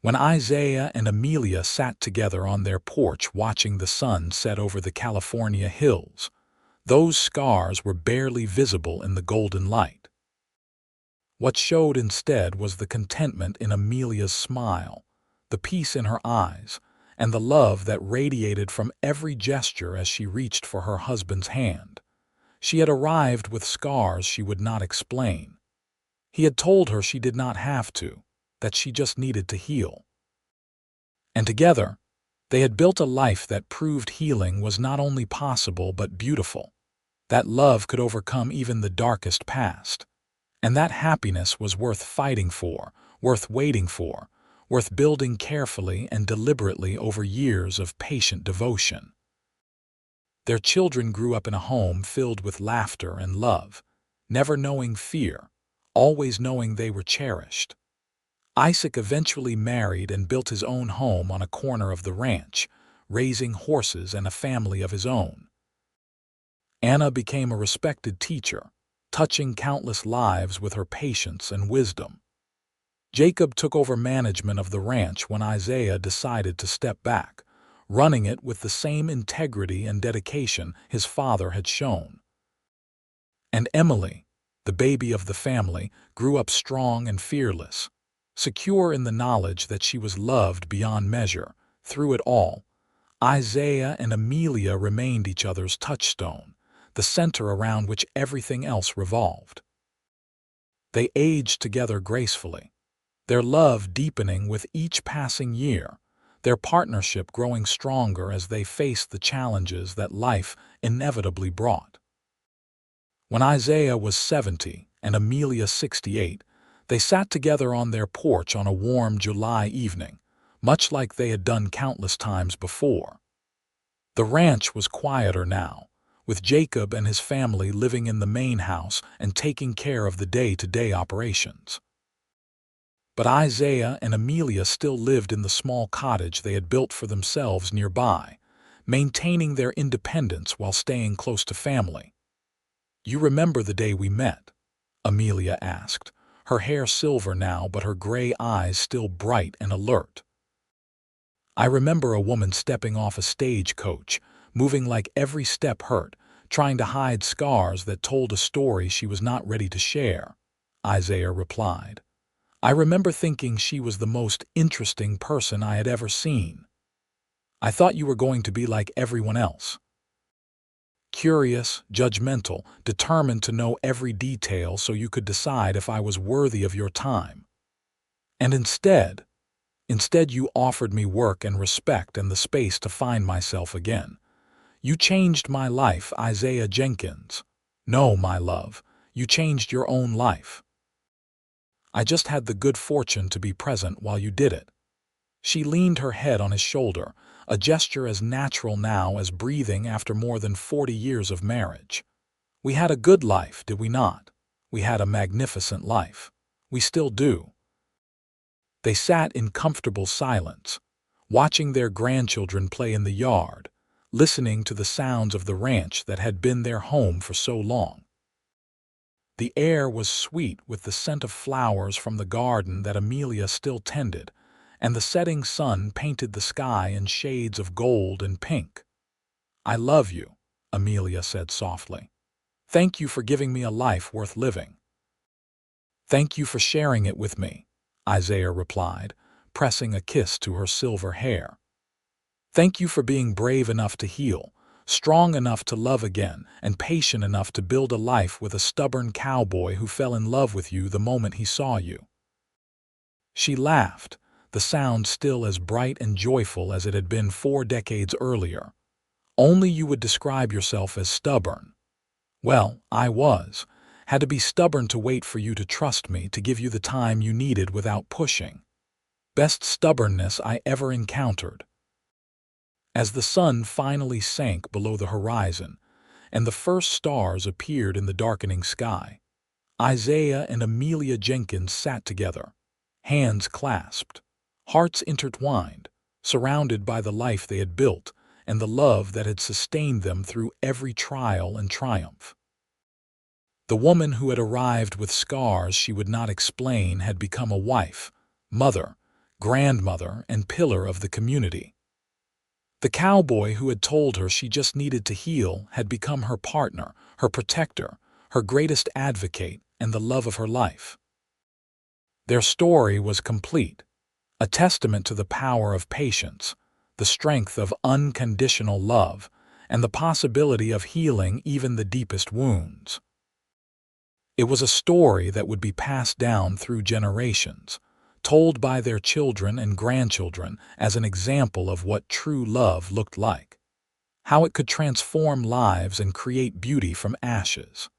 when Isaiah and Amelia sat together on their porch watching the sun set over the California hills, those scars were barely visible in the golden light. What showed instead was the contentment in Amelia's smile, the peace in her eyes, and the love that radiated from every gesture as she reached for her husband's hand. She had arrived with scars she would not explain. He had told her she did not have to, that she just needed to heal. And together, they had built a life that proved healing was not only possible but beautiful, that love could overcome even the darkest past, and that happiness was worth fighting for, worth waiting for, worth building carefully and deliberately over years of patient devotion. Their children grew up in a home filled with laughter and love, never knowing fear, always knowing they were cherished. Isaac eventually married and built his own home on a corner of the ranch, raising horses and a family of his own. Anna became a respected teacher, touching countless lives with her patience and wisdom. Jacob took over management of the ranch when Isaiah decided to step back, running it with the same integrity and dedication his father had shown. And Emily, the baby of the family, grew up strong and fearless, secure in the knowledge that she was loved beyond measure. Through it all, Isaiah and Amelia remained each other's touchstone, the center around which everything else revolved. They aged together gracefully, their love deepening with each passing year, their partnership growing stronger as they faced the challenges that life inevitably brought. When Isaiah was 70 and Amelia 68, they sat together on their porch on a warm July evening, much like they had done countless times before. The ranch was quieter now, with Jacob and his family living in the main house and taking care of the day-to-day operations. But Isaiah and Amelia still lived in the small cottage they had built for themselves nearby, maintaining their independence while staying close to family. "You remember the day we met?" Amelia asked, her hair silver now but her gray eyes still bright and alert. "I remember a woman stepping off a stagecoach, moving like every step hurt, trying to hide scars that told a story she was not ready to share," Isaiah replied. "I remember thinking she was the most interesting person I had ever seen. I thought you were going to be like everyone else. Curious, judgmental, determined to know every detail so you could decide if I was worthy of your time. And instead you offered me work and respect and the space to find myself again. You changed my life, Isaiah Jenkins. No, my love, you changed your own life. I just had the good fortune to be present while you did it." She leaned her head on his shoulder, a gesture as natural now as breathing after more than 40 years of marriage. "We had a good life, did we not? We had a magnificent life. We still do." They sat in comfortable silence, watching their grandchildren play in the yard, listening to the sounds of the ranch that had been their home for so long. The air was sweet with the scent of flowers from the garden that Amelia still tended, and the setting sun painted the sky in shades of gold and pink. "I love you," Amelia said softly. "Thank you for giving me a life worth living." "Thank you for sharing it with me," Isaiah replied, pressing a kiss to her silver hair. "Thank you for being brave enough to heal, strong enough to love again, and patient enough to build a life with a stubborn cowboy who fell in love with you the moment he saw you." She laughed, the sound still as bright and joyful as it had been 4 decades earlier. "Only you would describe yourself as stubborn. Well, I was. Had to be stubborn to wait for you to trust me, to give you the time you needed without pushing. Best stubbornness I ever encountered." As the sun finally sank below the horizon and the first stars appeared in the darkening sky, Isaiah and Amelia Jenkins sat together, hands clasped, hearts intertwined, surrounded by the life they had built and the love that had sustained them through every trial and triumph. The woman who had arrived with scars she would not explain had become a wife, mother, grandmother, and pillar of the community. The cowboy who had told her she just needed to heal had become her partner, her protector, her greatest advocate, and the love of her life. Their story was complete, a testament to the power of patience, the strength of unconditional love, and the possibility of healing even the deepest wounds. It was a story that would be passed down through generations, told by their children and grandchildren as an example of what true love looked like, how it could transform lives and create beauty from ashes.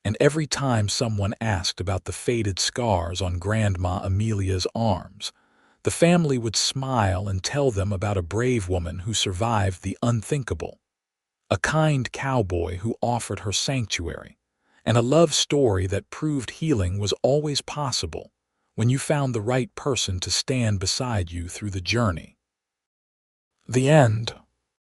And every time someone asked about the faded scars on Grandma Amelia's arms, the family would smile and tell them about a brave woman who survived the unthinkable, a kind cowboy who offered her sanctuary, and a love story that proved healing was always possible when you found the right person to stand beside you through the journey. The end.